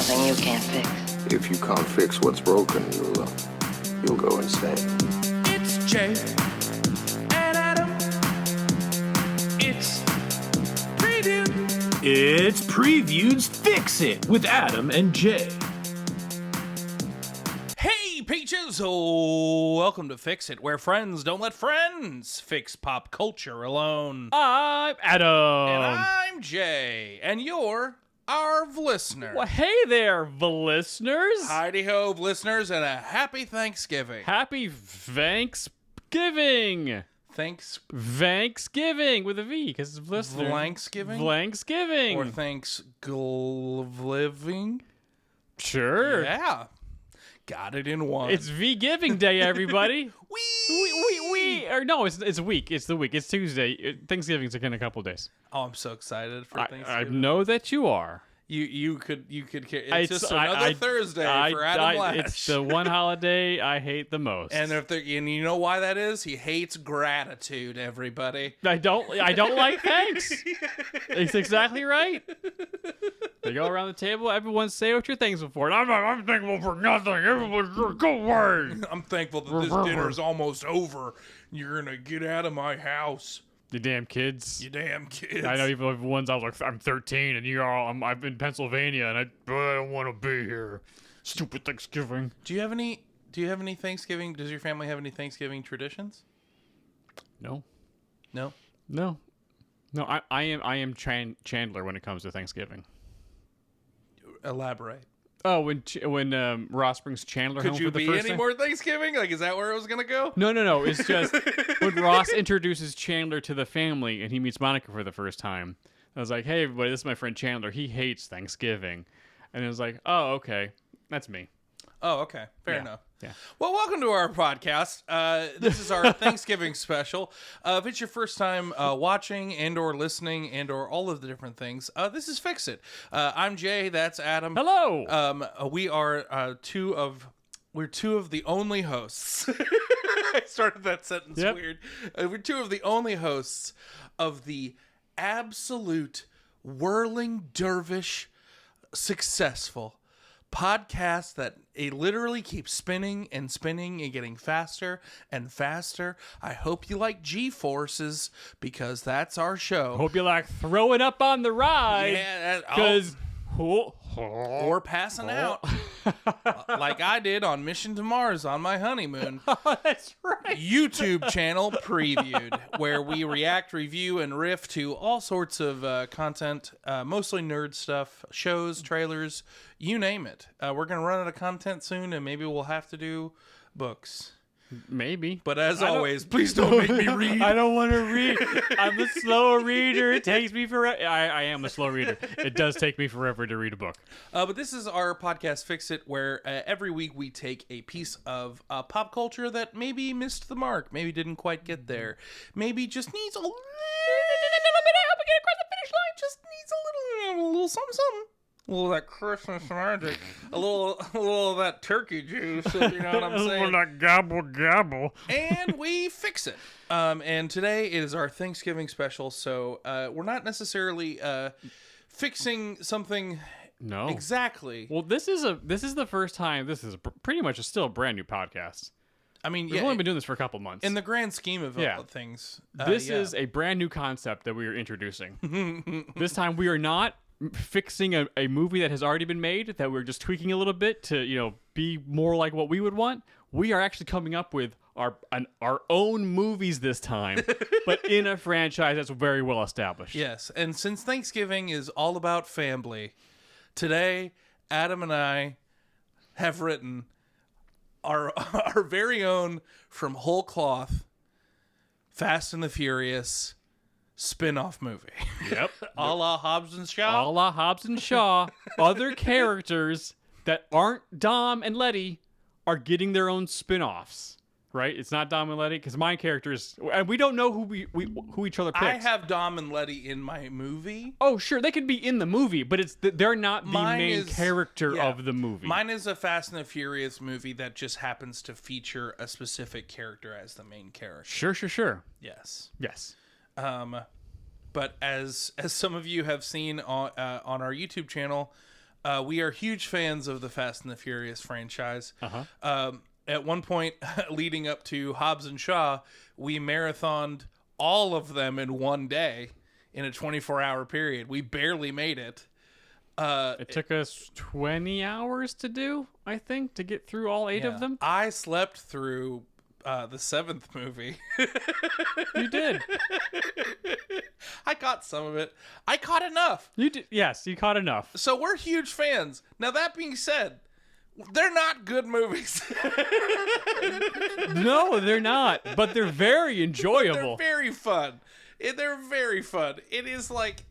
something you can't fix. If you can't fix what's broken, you'll go insane. It's Jay and Adam. It's Preview. It's Preview's Fix It with Adam and Jay. Hey, Peaches! Oh, welcome to Fix It, where friends don't let friends fix pop culture alone. I'm Adam. And I'm Jay, and you're our listener. Well, hey there, listeners. Heidi-ho, listeners, and a happy Thanksgiving. Happy Thanksgiving. Thanksgiving with a V, because it's listener. Thanksgiving? Thanksgiving. Or Thanksgiving? Sure. Yeah. Got it in one. It's V-Giving Day, everybody. We. No, it's a week. It's the week. It's Tuesday. Thanksgiving's in a couple days. Oh, I'm so excited for I Thanksgiving. know that you are. You could. It's just another Thursday for Adam Lash. It's the one holiday I hate the most. And you know why that is? He hates gratitude. Everybody. I don't like thanks. It's exactly right. They go around the table. Everyone say what you're thankful for. And I'm thankful for nothing. Everyone's go away. I'm thankful that this dinner's almost over. You're gonna get out of my house. You damn kids. You damn kids. I know even the ones I was like, I'm 13 and I'm in Pennsylvania and I don't want to be here. Stupid Thanksgiving. Do you have any Thanksgiving? Does your family have any Thanksgiving traditions? No. I am Chandler when it comes to Thanksgiving. Elaborate. Oh, when Ross brings Chandler home for the first time? Could you be any more Thanksgiving? Like, is that where it was going to go? No. It's just when Ross introduces Chandler to the family and he meets Monica for the first time. I was like, hey, everybody, this is my friend Chandler. He hates Thanksgiving. And it was like, oh, okay. That's me. Oh, okay. Fair enough. Yeah. Well, welcome to our podcast. This is our Thanksgiving special. If it's your first time watching and or listening and or all of the different things, this is Fix It. I'm Jay. That's Adam. Hello. We are two of the only hosts. I started that sentence weird. We're two of the only hosts of the absolute whirling dervish successful podcast that it literally keeps spinning and spinning and getting faster and faster. I hope you like G-forces because that's our show. Hope you like throwing up on the ride. Yeah, because or passing out like I did on Mission to Mars on my honeymoon. That's right. YouTube channel Previewed, where we react, review, and riff to all sorts of content, mostly nerd stuff, shows, trailers, you name it. We're going to run out of content soon, and maybe we'll have to do books. Maybe. But as always, please don't make me read. I don't want to read. I'm a slow reader. It takes me forever. I am a slow reader. It does take me forever to read a book. But this is our podcast, Fix It, where every week we take a piece of pop culture that maybe missed the mark, maybe didn't quite get there, maybe just needs a little bit of help to get across the finish line, just needs a little something, something. A little of that Christmas magic, a little of that turkey juice, if you know what I'm saying. A little of that gobble. And we fix it. And today is our Thanksgiving special, so we're not necessarily fixing something exactly. Well, this is the first time. This is pretty much still a brand new podcast. I mean, we've only been doing this for a couple months. In the grand scheme of things, this is a brand new concept that we are introducing. This time, we are not fixing a movie that has already been made, that we're just tweaking a little bit to be more like what we would want. We are actually coming up with our own movies this time, but in a franchise that's very well established. Yes, and since Thanksgiving is all about family, today Adam and I have written our very own from whole cloth Fast and the Furious spin-off movie. Yep. A la Hobbs and Shaw. A la Hobbs and Shaw. Other characters that aren't Dom and Letty are getting their own spin-offs. Right? It's not Dom and Letty, because my characters, and we don't know who each other picks. I have Dom and Letty in my movie. Oh, sure, they could be in the movie, but they're not the main character of the movie. Mine is a Fast and the Furious movie that just happens to feature a specific character as the main character. Sure. Yes. Yes. But as some of you have seen on our YouTube channel, We are huge fans of the Fast and the Furious franchise. Uh-huh. At one point, leading up to Hobbs and Shaw, we marathoned all of them in one day in a 24-hour period. We barely made it. It took us 20 hours to do, I think, to get through all 8 of them. I slept through the 7th movie. You did. I caught some of it. I caught enough. You did. Yes, you caught enough. So we're huge fans. Now, that being said, they're not good movies. No, they're not. But they're very enjoyable. They're very fun. They're very fun. It is like...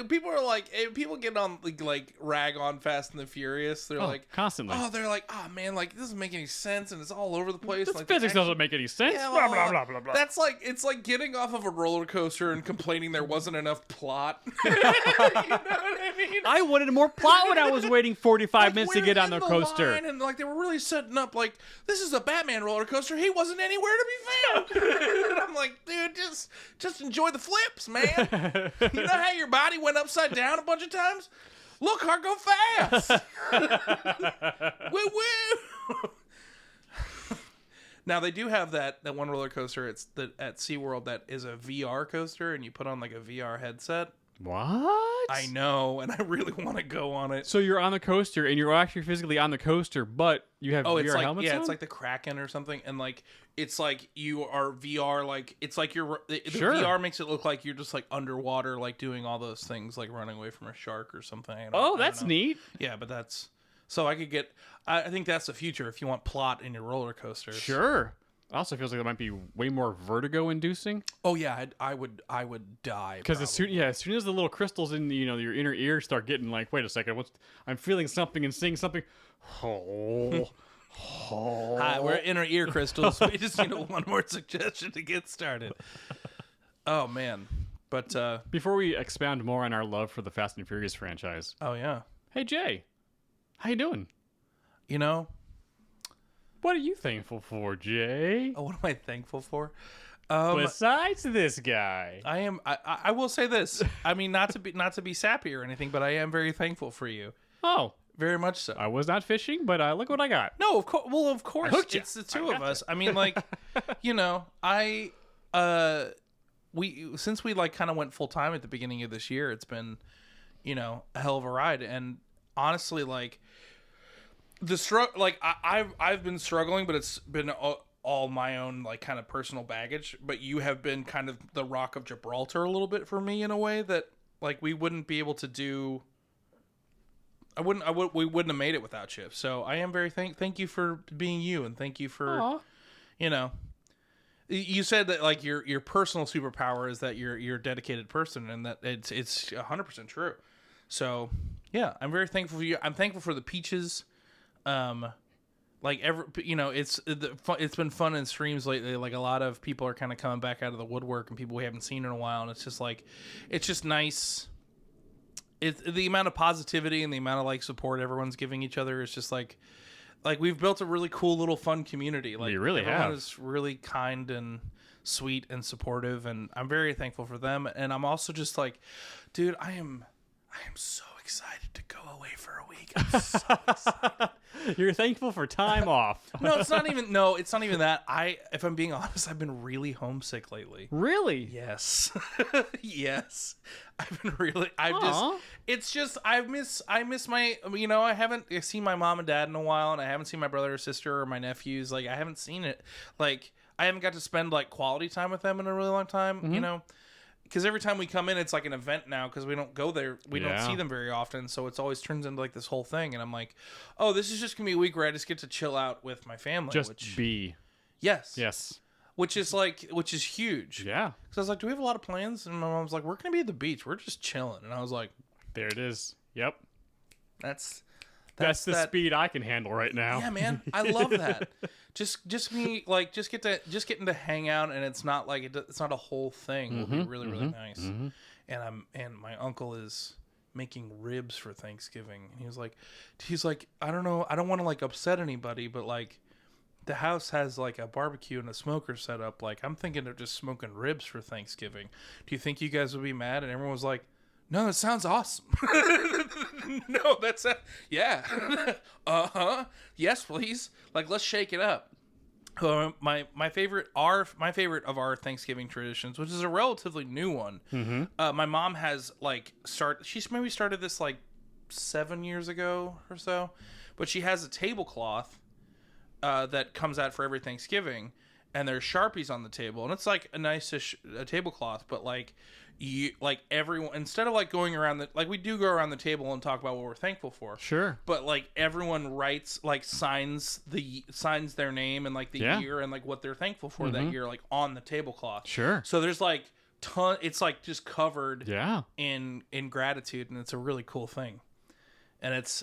people are like, people get on like rag on Fast and the Furious. They're like constantly. They're like, oh man, like this doesn't make any sense and it's all over the place. This like physics doesn't make any sense. Yeah, blah, blah, blah, blah, blah. That's like, it's like getting off of a roller coaster and complaining there wasn't enough plot. You know what I mean? I wanted more plot when I was waiting 45 minutes to get on the coaster. And like they were really setting up like, this is a Batman roller coaster. He wasn't anywhere to be found. And I'm like, dude, just enjoy the flips, man. You know how your body went upside down a bunch of times? Look, car go fast. Woo woo. Now they do have that one roller coaster. It's at SeaWorld that is a VR coaster, and you put on like a VR headset. What? I know, and I really want to go on it. So you're on the coaster, and you're actually physically on the coaster, but you have VR it's like, helmets yeah, on? it's like the Kraken or something, and like it's like you are VR, like it's like the Sure. VR makes it look like you're just like underwater, like doing all those things, like running away from a shark or something. I Oh, don't that's know. neat. Yeah, but that's so I could get. I think that's the future if you want plot in your roller coasters. Sure. It also feels like it might be way more vertigo-inducing. Oh yeah, I would die Because as soon as the little crystals in your inner ear start getting like, wait a second, I'm feeling something and seeing something. Oh. Hi, we're inner ear crystals. We just need one more suggestion to get started. Oh man, but Before we expound more on our love for the Fast and Furious franchise, oh yeah, hey Jay, how you doing? you know, What are you thankful for, Jay? what am I thankful for? Besides this guy. I am. I will say this. I mean, not to be sappy or anything, but I am very thankful for you. Oh, Very much so. I was not fishing, but look what I got. No, of course. Well, of course, hooked ya. it's the two of us. I mean, like, we since we like kind of went full time at the beginning of this year, it's been, a hell of a ride. And honestly, like I've been struggling, but it's been all my own like kind of personal baggage. But you have been kind of the Rock of Gibraltar a little bit for me in a way that like we wouldn't be able to do. We wouldn't have made it without you. So I am very thank you for being you, and thank you for, you said that like your personal superpower is that you're a dedicated person, and that it's 100% true. So yeah, I'm very thankful for you. I'm thankful for the peaches. It's been fun in streams lately. Like a lot of people are kind of coming back out of the woodwork, and people we haven't seen in a while, and it's just nice. It's the amount of positivity and the amount of like support everyone's giving each other is just like we've built a really cool little fun community. Like You really everyone have. is really kind and sweet and supportive, and I'm very thankful for them. And I'm also just like, dude, I am so excited to go away for a week. I'm so excited. You're thankful for time off. No, it's not even that. If I'm being honest, I've been really homesick lately. Really? Yes. Yes. I've been really Aw. I miss my I haven't seen my mom and dad in a while, and I haven't seen my brother or sister or my nephews. Like I haven't seen it. Like I haven't got to spend like quality time with them in a really long time, because every time we come in, it's like an event now because we don't go there. We don't see them very often. So it's always turns into like this whole thing. And I'm like, oh, this is just going to be a week where I just get to chill out with my family. Yes. Which is huge. Yeah. Because I was like, do we have a lot of plans? And my mom was like, we're going to be at the beach. We're just chilling. And I was like, There it is. Yep. that's the speed I can handle right now. Yeah, man. I love that. Just me like just getting to hang out, and it's not like it's not a whole thing. Will be really really nice. And my uncle is making ribs for Thanksgiving, and he's like I don't know, I don't want to like upset anybody, but like the house has like a barbecue and a smoker set up. Like I'm thinking of just smoking ribs for Thanksgiving. Do you think you guys would be mad? And everyone was like, No, it sounds awesome. No, that's yeah. Yes, please. Like, let's shake it up. My favorite of our Thanksgiving traditions, which is a relatively new one. My mom has she's maybe started this like 7 years ago or so, but she has a tablecloth that comes out for every Thanksgiving, and there's Sharpies on the table, and it's like a nice-ish tablecloth, but everyone, instead of going around we do go around the table and talk about what we're thankful for. Sure. But everyone writes, signs their name and the year and what they're thankful for that year, on the tablecloth. Sure. So there's it's just covered in gratitude, and it's a really cool thing. And it's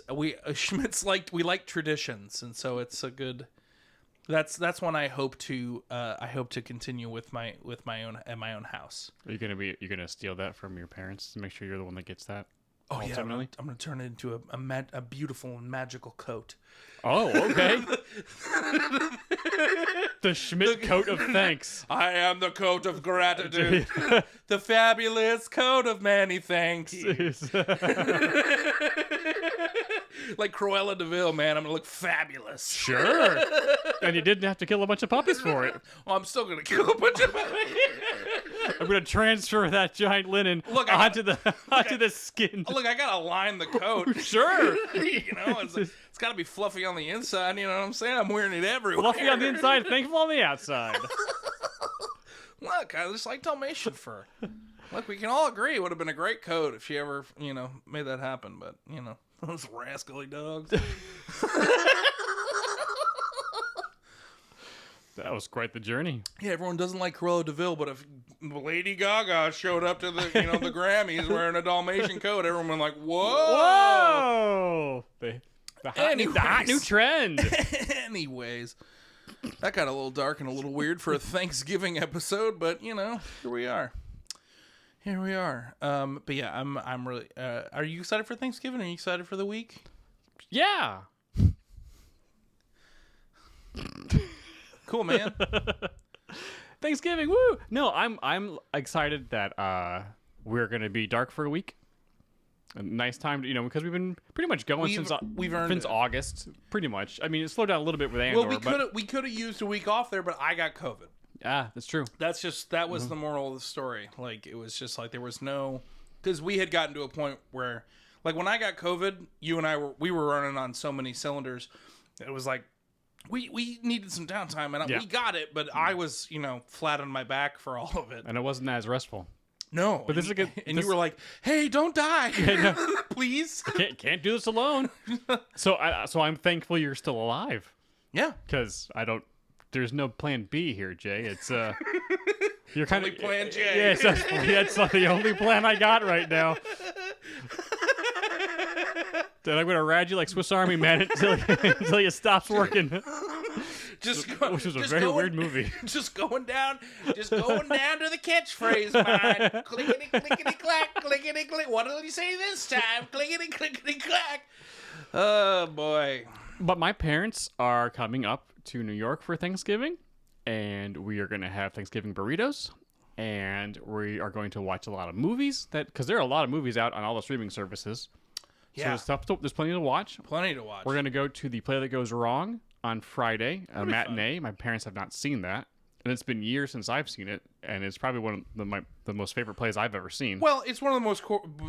Schmidt's we like traditions, and so it's a good. That's one I hope to continue with my own house. Are you gonna steal that from your parents to make sure you're the one that gets that? Oh ultimately? yeah, I'm gonna turn it into a beautiful and magical coat. Oh, okay. The Schmidt coat of thanks. I am the coat of gratitude. The fabulous coat of many thanks. Like Cruella de Vil, man, I'm gonna look fabulous. Sure. And you didn't have to kill a bunch of puppies for it. Well, I'm still gonna kill a bunch of puppies. I'm gonna transfer that giant linen onto the skin. Look, I gotta line the coat. Sure. It's gotta be fluffy on the inside. You know what I'm saying? I'm wearing it everywhere. Fluffy on the inside, thankful on the outside. Look, I just like Dalmatian fur. Look, we can all agree it would have been a great coat if she ever, made that happen. But those rascally dogs. That was quite the journey. Yeah, everyone doesn't like Cruella de Vil, but if Lady Gaga showed up to the the Grammys wearing a Dalmatian coat, everyone would be like, "Whoa!" The hot new trend. Anyways, that got a little dark and a little weird for a Thanksgiving episode, but here we are. Here we are. But yeah, I'm really. Are you excited for Thanksgiving? Are you excited for the week? Yeah. Cool, man. Thanksgiving, woo! No, I'm excited that we're gonna be dark for a week. A nice time to, because we've been pretty much going since August, pretty much. I mean, it slowed down a little bit with Andor. Well, we could have used a week off there, but I got COVID. Ah, that's true. That was the moral of the story. It was just there was no, because we had gotten to a point where, when I got COVID, you and I were running on so many cylinders. It was we needed some downtime, and we got it, but I was flat on my back for all of it, and it wasn't as restful. No, but this is good. And you were like, "Hey, don't die, please." Can't do this alone. So I'm thankful you're still alive. Yeah, because there's no plan B here, Jay. It's you're kind of plan J. Yes, that's the only plan I got right now. Then I'm gonna ride you like Swiss Army Man until it stops working. Which was a very weird movie. Just going down to the catchphrase mine. Clickety clickety clack, clickety click. What did you say this time? Clickety clickety clack. Oh boy. But my parents are coming up to New York for Thanksgiving, and we are gonna have Thanksgiving burritos, and we are going to watch a lot of movies because there are a lot of movies out on all the streaming services. Yeah. So there's plenty to watch. Plenty to watch. We're going to go to The Play That Goes Wrong on Friday, a matinee. Fun. My parents have not seen that. And it's been years since I've seen it. And it's probably one of the most favorite plays I've ever seen. Well, it's one of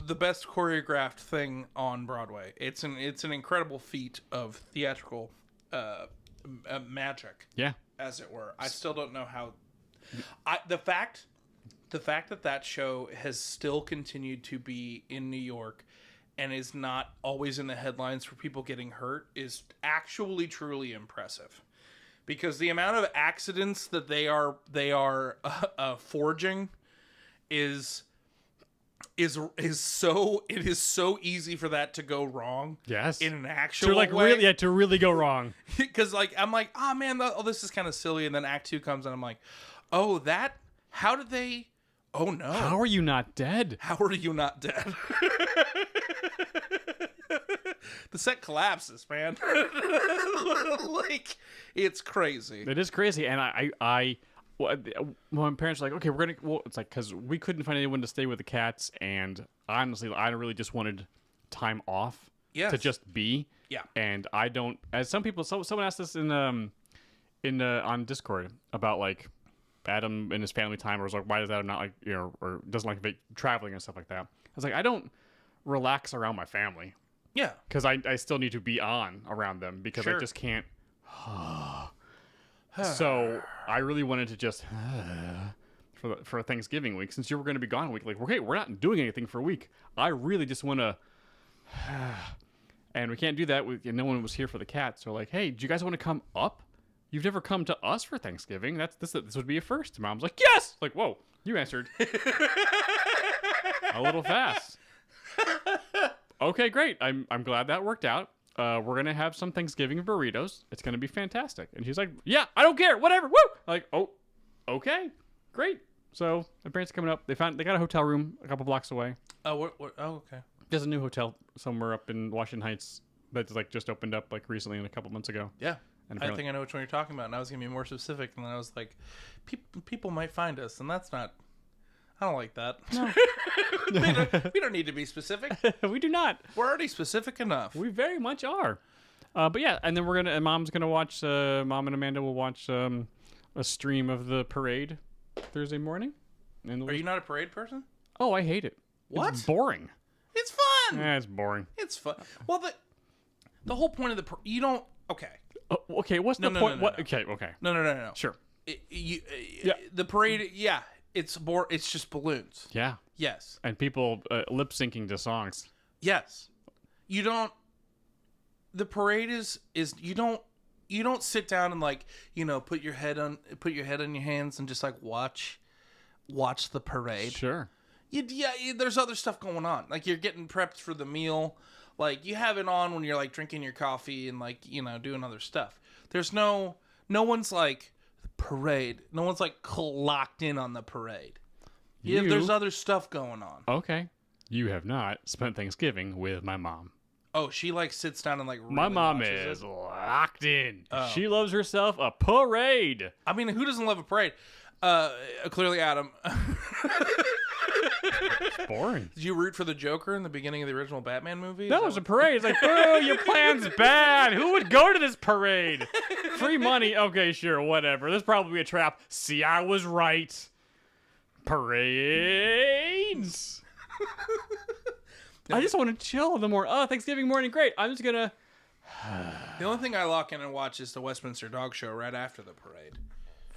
the best choreographed thing on Broadway. It's an incredible feat of theatrical magic. Yeah. As it were. I still don't know how... The fact that show has still continued to be in New York and is not always in the headlines for people getting hurt is actually truly impressive, because the amount of accidents that they are forging is so easy for that to go wrong. Yes, in an actual way. To really go wrong. Because I'm like, oh man, this is kind of silly, and then Act 2 comes and I'm like, oh, how did they? Oh no! How are you not dead? How are you not dead? The set collapses, man. It's crazy. It is crazy, and well, my parents were like, okay, we're gonna. Well, it's like because we couldn't find anyone to stay with the cats, and honestly, I really just wanted time off Yes. to just be. Yeah. And I don't. As some people, someone asked us on Discord about like Adam and his family time, or was like, why does Adam not like or doesn't like traveling and stuff like that. I was like, I don't relax around my family Yeah. because I still need to be on around them because I Sure. just can't. So I really wanted to just for Thanksgiving week, since you were going to be gone a week, like, okay, we're not doing anything for a week. I really just want to, and we can't do that with no one was here for the cats. So like, hey, do you guys want to come up? You've never come to us for Thanksgiving. This would be a first. And Mom's like, yes. Like, whoa, you answered a little fast. Okay, great. I'm glad that worked out. We're gonna have some Thanksgiving burritos. It's gonna be fantastic. And she's like, yeah, I don't care, whatever. Woo! Like, oh, okay, great. So my parents are coming up. They got a hotel room a couple blocks away. Oh, okay. There's a new hotel somewhere up in Washington Heights that's like just opened up like recently, a couple months ago. Yeah. And I think I know which one you're talking about, and I was gonna be more specific, and then I was like, people might find us, and that's not. I don't like that. No. we don't need to be specific. we do not. We're already specific enough. We very much are. But yeah, and then Mom's gonna watch. Mom and Amanda will watch a stream of the parade Thursday morning. Are you not a parade person? Oh, I hate it. What? It's boring. It's fun. It's boring. It's fun. Well, the whole point of you don't. Okay. Okay. What's the point? What? Okay. Okay. No. Sure. The parade. Yeah. It's just balloons. Yeah. Yes. And people lip syncing to songs. Yes. You don't. The parade is you don't sit down and like put your head on your hands and just like watch the parade. Sure. There's other stuff going on. Like you're getting prepped for the meal. Like you have it on when you're like drinking your coffee and like doing other stuff. There's no one's like parade. No one's like locked in on the parade. There's other stuff going on. Okay. You have not spent Thanksgiving with my mom. Oh, she like sits down and like really my mom watches is locked in. Oh. She loves herself a parade. I mean, who doesn't love a parade? Clearly Adam. It's boring. Did you root for the Joker in the beginning of the original Batman movie? No, it was a parade. It's like, boo, your plan's bad. Who would go to this parade? Free money? Okay, sure, whatever. This is probably a trap. See, I was right. Parades. I just want to chill in the morning. Oh, Thanksgiving morning, great. I'm just gonna. The only thing I lock in and watch is the Westminster Dog Show right after the parade.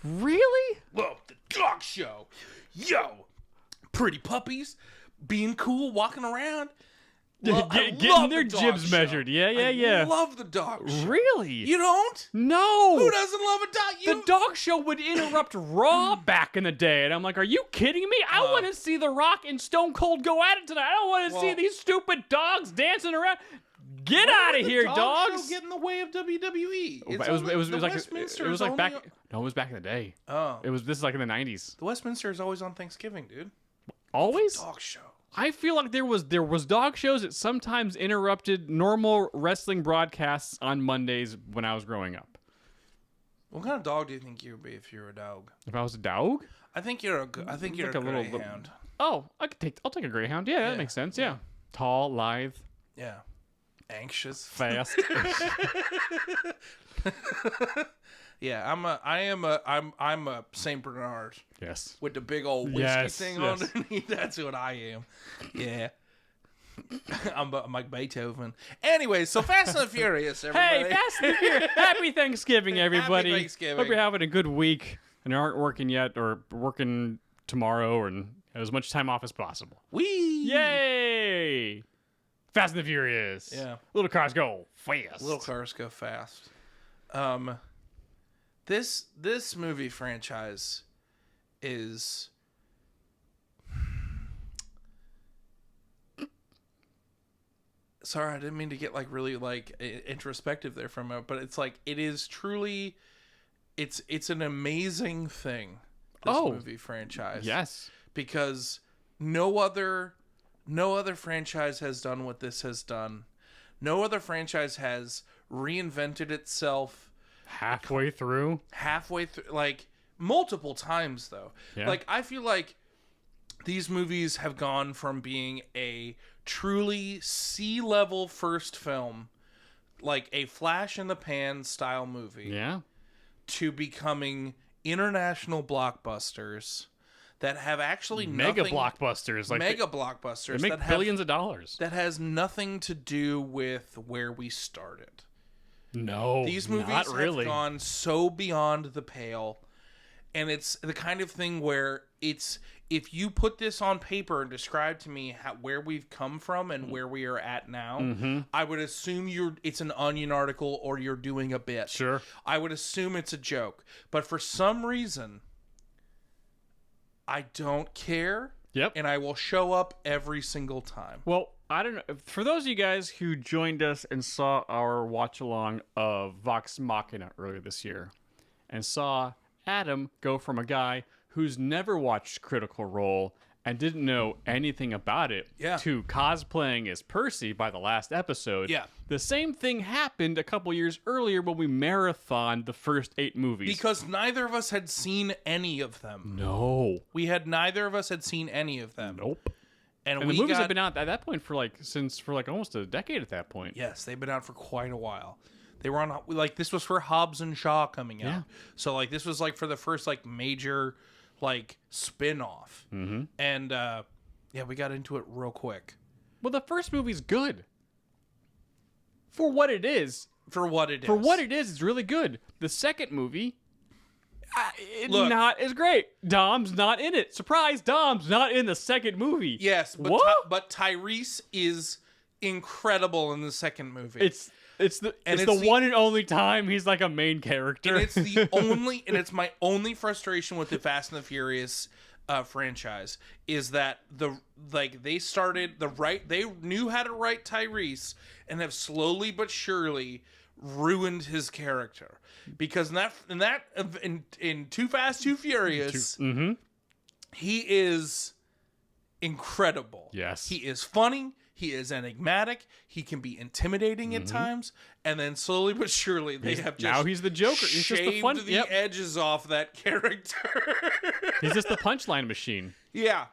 Really? Whoa, the dog show. Yo, pretty puppies, being cool, walking around. Getting their jibs measured. Yeah. I love the dog show. Really? You don't? No. Who doesn't love a dog? The dog show would interrupt Raw back in the day, and I'm like, are you kidding me? I want to see The Rock and Stone Cold go at it tonight. I don't want to see these stupid dogs dancing around. Get out of here, dogs! Show get in the way of WWE. It was like back. No, it was back in the day. Oh, This is like in the 90s. The Westminster is always on Thanksgiving, dude. Always? Dog show. I feel like there was dog shows that sometimes interrupted normal wrestling broadcasts on Mondays when I was growing up. What kind of dog do you think you would be if you were a dog? If I was a dog? I think you're a greyhound. Oh, I'll take a greyhound. Yeah, that makes sense. Yeah. Tall, lithe. Yeah. Anxious. Fast. Yeah, I'm a Saint Bernard. Yes. With the big old whiskey thing underneath. That's what I am. Yeah. I'm like Beethoven. Anyway, so Fast and the Furious, everybody. Hey, Fast and the Furious. Happy Thanksgiving, everybody. Happy Thanksgiving. Hope you're having a good week and aren't working yet or working tomorrow and have as much time off as possible. Whee! Yay! Fast and the Furious. Yeah. Little cars go fast. Little cars go fast. This movie franchise is sorry, I didn't mean to get like really like introspective there for a moment, but it's like it is truly it's an amazing thing, this movie franchise. Yes. Because no other franchise has done what this has done. No other franchise has reinvented itself halfway through, like multiple times though. Yeah. Like I feel like these movies have gone from being a truly C-level first film, like a flash in the pan style movie, Yeah. to becoming international blockbusters that have actually Mega nothing, blockbusters. Like mega blockbusters they make that billions of dollars. that has nothing to do with where we started. No, These movies not really. have gone so beyond the pale, and it's the kind of thing where it's, if you put this on paper and describe to me where we've come from and where we are at now, I would assume it's an Onion article or you're doing a bit. Sure. I would assume it's a joke. But for some reason, I don't care. Yep. And I will show up every single time. Well, I don't know. For those of you guys who joined us and saw our watch along of Vox Machina earlier this year and saw Adam go from a guy who's never watched Critical Role and didn't know anything about it to cosplaying as Percy by the last episode. Yeah. The same thing happened a couple years earlier when we marathoned the first 8 movies. Because neither of us had seen any of them. No. Neither of us had seen any of them. Nope. And the we movies got, have been out at that point for almost a decade at that point. Yes, they've been out for quite a while. They were on, like, this was for Hobbs and Shaw coming out. Yeah. So, like, this was, like, for the first, like, major, like, spin-off. Mm-hmm. And, we got into it real quick. Well, the first movie's good. For what it is. For what it is, it's really good. The second movie, Look. not as great. Dom's not in it. Surprise, Dom's not in the second movie. Yes, but, What? But Tyrese is incredible in the second movie. It's the one and only time he's like a main character. And it's the only, and it's my only frustration with the Fast and the Furious franchise is that they knew how to write Tyrese and have slowly but surely ruined his character, because in Too Fast, Too Furious, he is incredible. Yes. He is funny. He is enigmatic. He can be intimidating at times, and then slowly but surely they have just now he's the Joker. He's just the fun. the edges off that character. He's just the punchline machine. Yeah,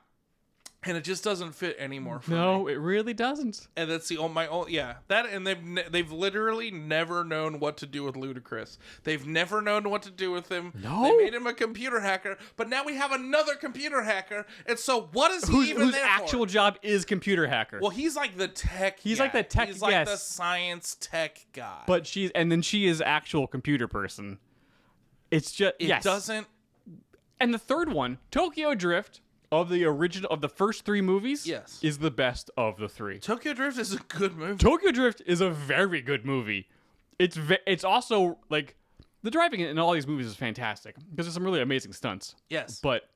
and it just doesn't fit anymore. For me. No, it really doesn't. And that's that, and they've literally never known what to do with Ludacris. They've never known what to do with him. No. They made him a computer hacker, but now we have another computer hacker, and so what is he even whose there actual for? job is computer hacker. Well, he's like the tech. He's guy. like the tech- He's like yes. the science tech guy. but she is actual computer person. It's just it doesn't. And the third one, Tokyo Drift, of the first 3 movies, Yes. is the best of the 3. Tokyo Drift is a good movie. Tokyo Drift is a very good movie. It's also like the driving in all these movies is fantastic because there's some really amazing stunts. Yes, But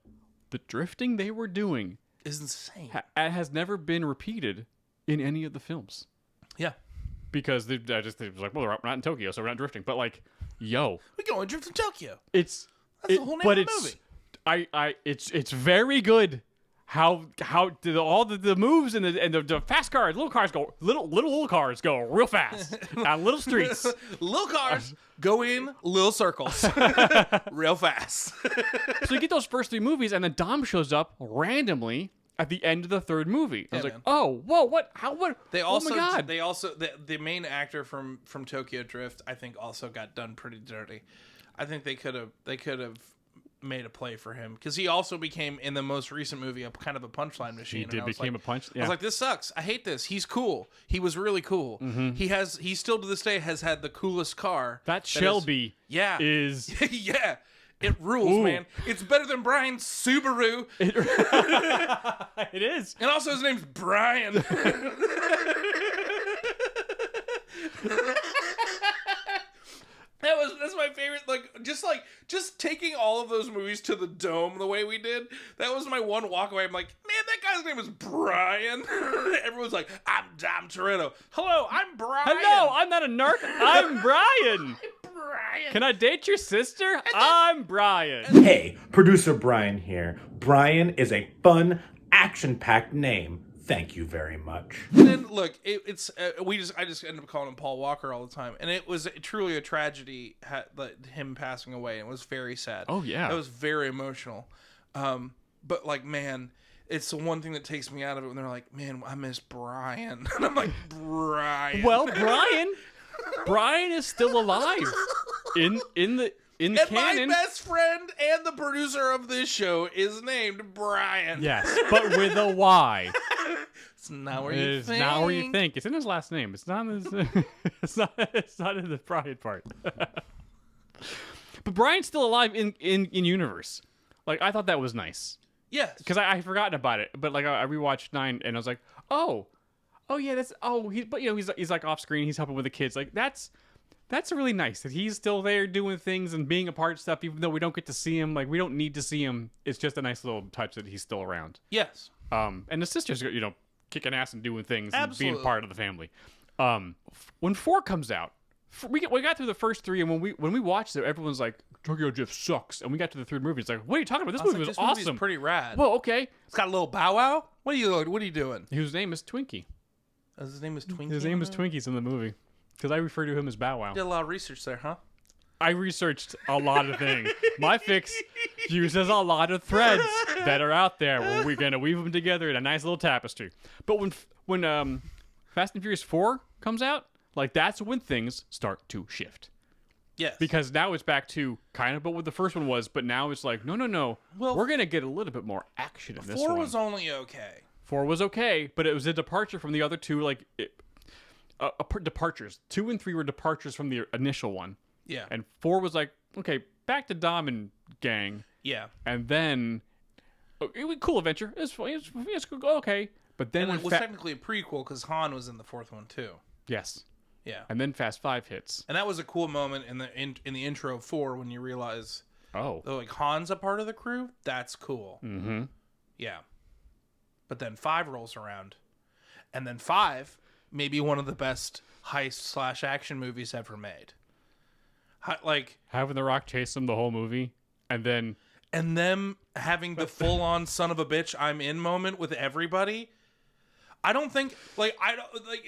the drifting they were doing is insane. has never been repeated in any of the films Yeah, because they was like, well, we're not in Tokyo, so we're not drifting. But like, yo, we go and drift in Tokyo. That's the whole name of the movie. It's very good. How did all the moves and the fast cars, little cars go little cars go real fast on little streets. Little cars go in little circles, real fast. So you get those first 3 movies, and then Dom shows up randomly at the end of the 3rd movie. I was like, man. oh, whoa, what? How? What? Oh my god! The main actor from Tokyo Drift, I think, also got done pretty dirty. I think they could have made a play for him, because he also became, in the most recent movie, a kind of a punchline machine. He became a punch. Yeah. I was like, this sucks. I hate this. He's cool. He was really cool. He still to this day has had the coolest car. That Shelby is yeah. It rules, man. It's better than Brian's Subaru. It is. And also his name's Brian. That's my favorite. Just taking all of those movies to the Dome the way we did. That was my one walk away. I'm like, man, that guy's name is Brian. Everyone's like, I'm Dom Toretto. Hello, I'm Brian. Hello, I'm not a narc. I'm Brian. Brian. Can I date your sister? I'm Brian. Hey, producer Brian here. Brian is a fun, action-packed name Thank you very much. And then look, I just ended up calling him Paul Walker all the time, and it was truly a tragedy. Him passing away, and it was very sad. Oh yeah, it was very emotional. But like, man, it's the one thing that takes me out of it when they're like, man, I miss Brian, and I'm like, Brian. Well, Brian is still alive in the and canon. My best friend and the producer of this show is named Brian. Yes, but with a Y. It's not where you think. It's not where you think. It's in his last name. It's not in his. It's not in the Brian part. But Brian's still alive in universe. Like, I thought that was nice. Yes. Because I had forgotten about it. But like I rewatched 9 and I was like, oh yeah, he's like off screen. He's helping with the kids. Like that's really nice that he's still there doing things and being a part of stuff, even though we don't get to see him. Like, we don't need to see him. It's just a nice little touch that he's still around. Yes. And the sister's, kicking ass and doing things Absolutely. and being part of the family. When 4 comes out, we got through the first 3, and when we watched it, everyone's like, Tokyo Drift sucks. And we got to the 3rd movie. It's like, what are you talking about? This movie was awesome. Movie's pretty rad. Well, okay. It's got a little Bow Wow. What are you doing? His name is Twinkie. His name is Twinkie. His name is Twinkies in the movie. Because I refer to him as Bow Wow. Did a lot of research there, huh? I researched a lot of things. My fix uses a lot of threads that are out there. We're going to weave them together in a nice little tapestry. But when Fast and Furious 4 comes out, like, that's when things start to shift. Yes. Because now it's back to kind of what the first one was, but now it's like, no. Well, we're going to get a little bit more action in this one. 4 was only okay. 4 was okay, but it was a departure from the other two, like, departures. 2 and 3 were departures from the initial one. Yeah. And 4 was like, okay, back to Dom and gang. Yeah. And then, it was a cool adventure. It's okay. But then and when it was technically a prequel because Han was in the 4th one too. Yes. Yeah. And then Fast 5 hits. And that was a cool moment in the intro of 4 when you realize, like, Han's a part of the crew. That's cool. Mm-hmm. Yeah. But then 5 rolls around, and then 5 may be one of the best heist/action movies ever made. Like, having The Rock chase him the whole movie, and them having the full-on son of a bitch I'm in moment with everybody. I don't think, like,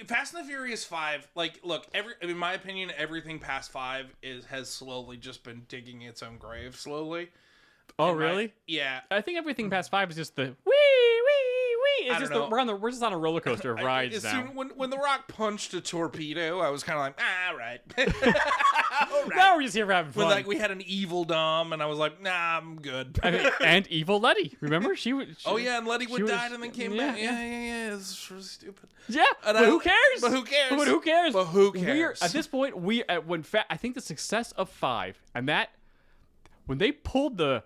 Fast and the Furious 5, like, look, in my opinion, everything past 5 has slowly just been digging its own grave slowly. Oh, really? Yeah. I think everything past 5 is just the wee. It's just we're just on a roller coaster of rides now. When The Rock punched a torpedo, I was kind of like, all right. All right. Now we're just here for having fun. When, like, we had an evil Dom, and I was like, nah, I'm good. And evil Letty. Remember? She and Letty died and then came back. Yeah. It was really stupid. Yeah, but who cares? But who cares? But who cares? At this point, I think the success of 5, and that when they pulled the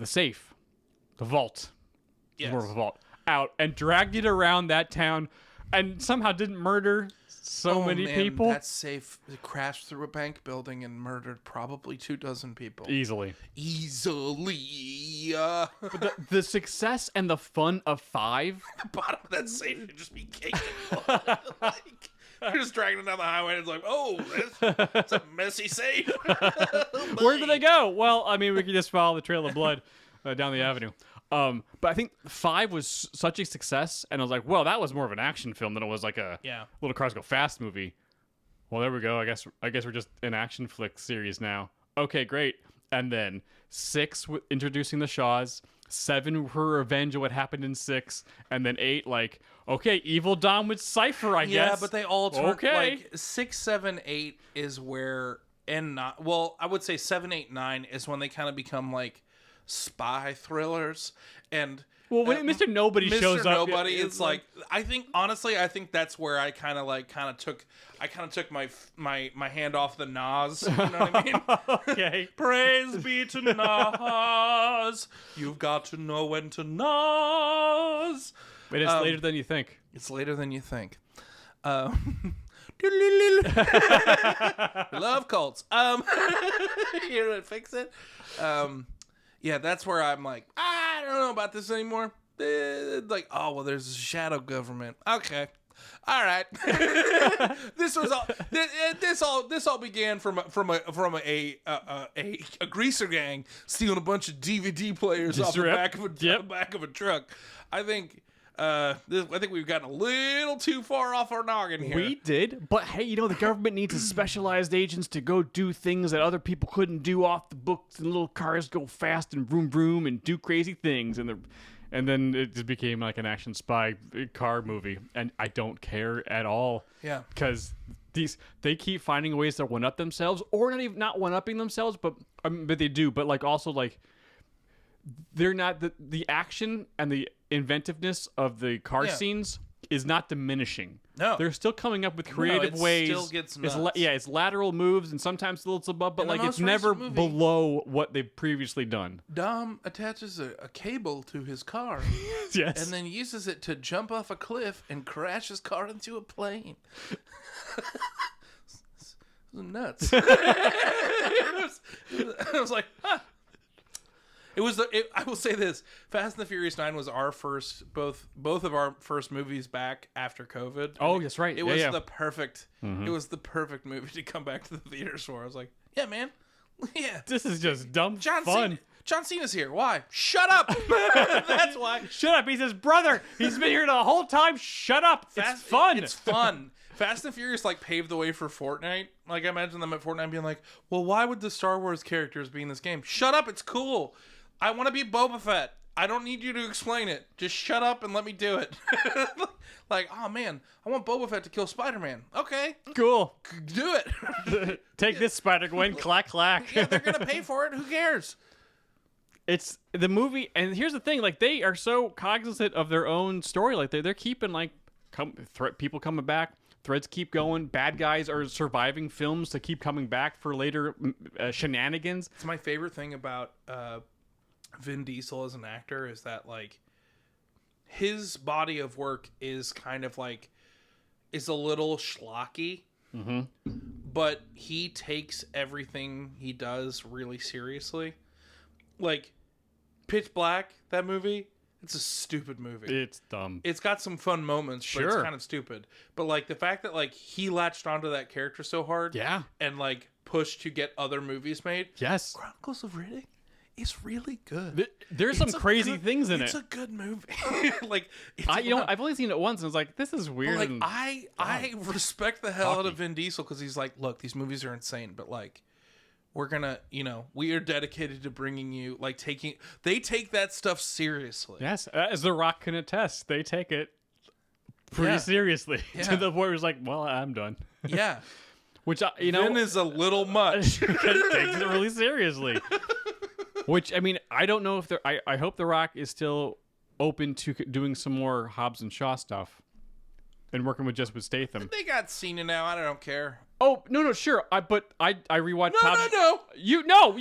safe, the vault, more of a vault, out and dragged it around that town, and somehow didn't murder so many people. That safe crashed through a bank building and murdered probably 24 people. Easily. But the success and the fun of 5. the bottom of that safe should just be caked in blood. Like, they're just dragging it down the highway, and it's like, oh, that's a messy safe. Where do they go? Well, I mean, we can just follow the trail of blood down the avenue. But I think 5 was such a success, and I was like, well, that was more of an action film than it was like a Little Cars Go Fast movie. Well, there we go. I guess we're just an action flick series now. Okay, great. And then 6 introducing the Shaws, 7 her revenge of what happened in 6, and then 8 like, okay, evil Dom with Cypher, I guess. Yeah, but they all turn okay. Like 6, 7, 8 is where, and not, well, I would say 7, 8, 9 is when they kind of become like spy thrillers. And when Mr. Nobody shows up, Mr. Nobody, it's like, I think that's where I kind of took my hand off the Nas. You know what I mean? Okay. Praise be to Nas. You've got to know when to Nas. But it's later than you think. It's later than you think. Love cults. You know, fix it. Yeah, that's where I'm like, I don't know about this anymore. Like, oh well, there's a shadow government. Okay, all right. This all began from a greaser gang stealing a bunch of DVD players off the back of a truck. I think I think we've gotten a little too far off our noggin here. We did, but hey, the government needs specialized agents to go do things that other people couldn't do off the books, and little cars go fast and vroom vroom and do crazy things, and then it just became like an action spy car movie, and I don't care at all. Yeah, because they keep finding ways to one up themselves, or not one upping themselves, but they do, but like also like they're not the action and the inventiveness of the car scenes is not diminishing. No, they're still coming up with creative ways. Still gets nuts. It's lateral moves and sometimes a little above, but In like the it's most never recent movie, below what they've previously done. Dom attaches a cable to his car, Yes, and then uses it to jump off a cliff and crash his car into a plane. It's nuts. I was like, huh. I will say this: Fast and the Furious 9 was our first, both of our first movies back after COVID. Oh, that's right. It was the perfect. It was the perfect movie to come back to the theaters for. I was like, yeah, man, yeah. This is just dumb fun. John Cena's here. Why? Shut up. That's why. Shut up. He's his brother. He's been here the whole time. Shut up. It's fun. It's fun. Fast and Furious like paved the way for Fortnite. Like I imagine them at Fortnite being like, well, why would the Star Wars characters be in this game? Shut up. It's cool. I want to be Boba Fett. I don't need you to explain it. Just shut up and let me do it. Like, oh man, I want Boba Fett to kill Spider-Man. Okay. Cool. Do it. Take this, Spider-Gwen. Clack, clack. Yeah, they're going to pay for it. Who cares? It's the movie, and here's the thing: like they are so cognizant of their own story. Like they're keeping like people coming back. Threads keep going. Bad guys are surviving films to keep coming back for later shenanigans. It's my favorite thing about Vin Diesel as an actor is that like his body of work is kind of like is a little schlocky, but he takes everything he does really seriously. Like Pitch Black, that movie, it's a stupid movie. It's dumb. It's got some fun moments, but it's kind of stupid. But like the fact that like he latched onto that character so hard, and like pushed to get other movies made. Yes, Chronicles of Riddick is really good. There's some crazy things in it. It's a good movie. Like I've only seen it once, and I was like, this is weird. Like I respect the hell out of Vin Diesel because he's like, look, these movies are insane, but like. We're gonna, we are dedicated to bringing you, like, they take that stuff seriously. Yes, as The Rock can attest, they take it pretty seriously to the point where it's like, well, I'm done. Yeah. Which, Vin is a little much. Because it takes it really seriously. Which, I mean, I don't know if I hope The Rock is still open to doing some more Hobbs and Shaw stuff and working with Statham. They got Cena now. I don't care. Oh, no, sure. But I rewatched No.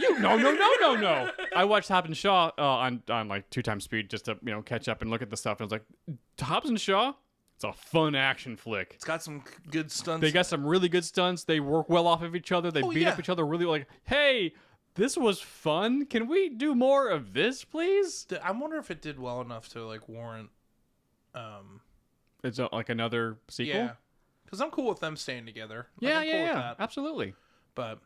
No. I watched Hobbs and Shaw on like 2x speed just to, catch up and look at the stuff. And I was like, Hobbs and Shaw? It's a fun action flick. It's got some good stunts. They got some really good stunts. They work well off of each other. They beat up each other really like, hey, this was fun. Can we do more of this, please? I wonder if it did well enough to like warrant it's like another sequel? Yeah. Because I'm cool with them staying together. Yeah, I'm cool with yeah. that. Absolutely. But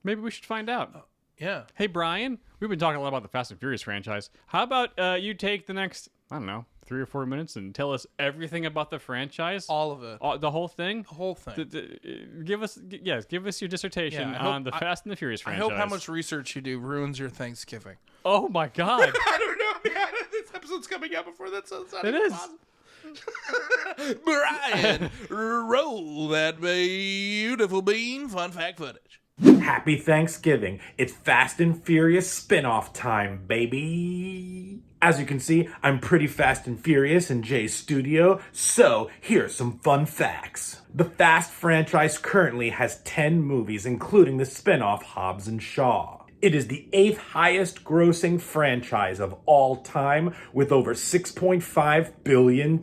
maybe we should find out. Yeah. Hey, Brian, we've been talking a lot about the Fast and Furious franchise. How about you take the next, 3 or 4 minutes and tell us everything about the franchise? All of it. The whole thing? The whole thing. Give us your dissertation on the Fast and the Furious franchise. I hope how much research you do ruins your Thanksgiving. Oh, my God. I don't know. Yeah, this episode's coming out before that, so it's not It even is. possible. Brian, roll that beautiful bean fun fact footage. Happy Thanksgiving. It's Fast and Furious spin-off time, baby. As you can see, I'm pretty fast and furious in Jay's studio, so here's some fun facts. The Fast franchise currently has 10 movies, including the spin-off Hobbs and Shaw. It is the 8th highest grossing franchise of all time with over $6.5 billion.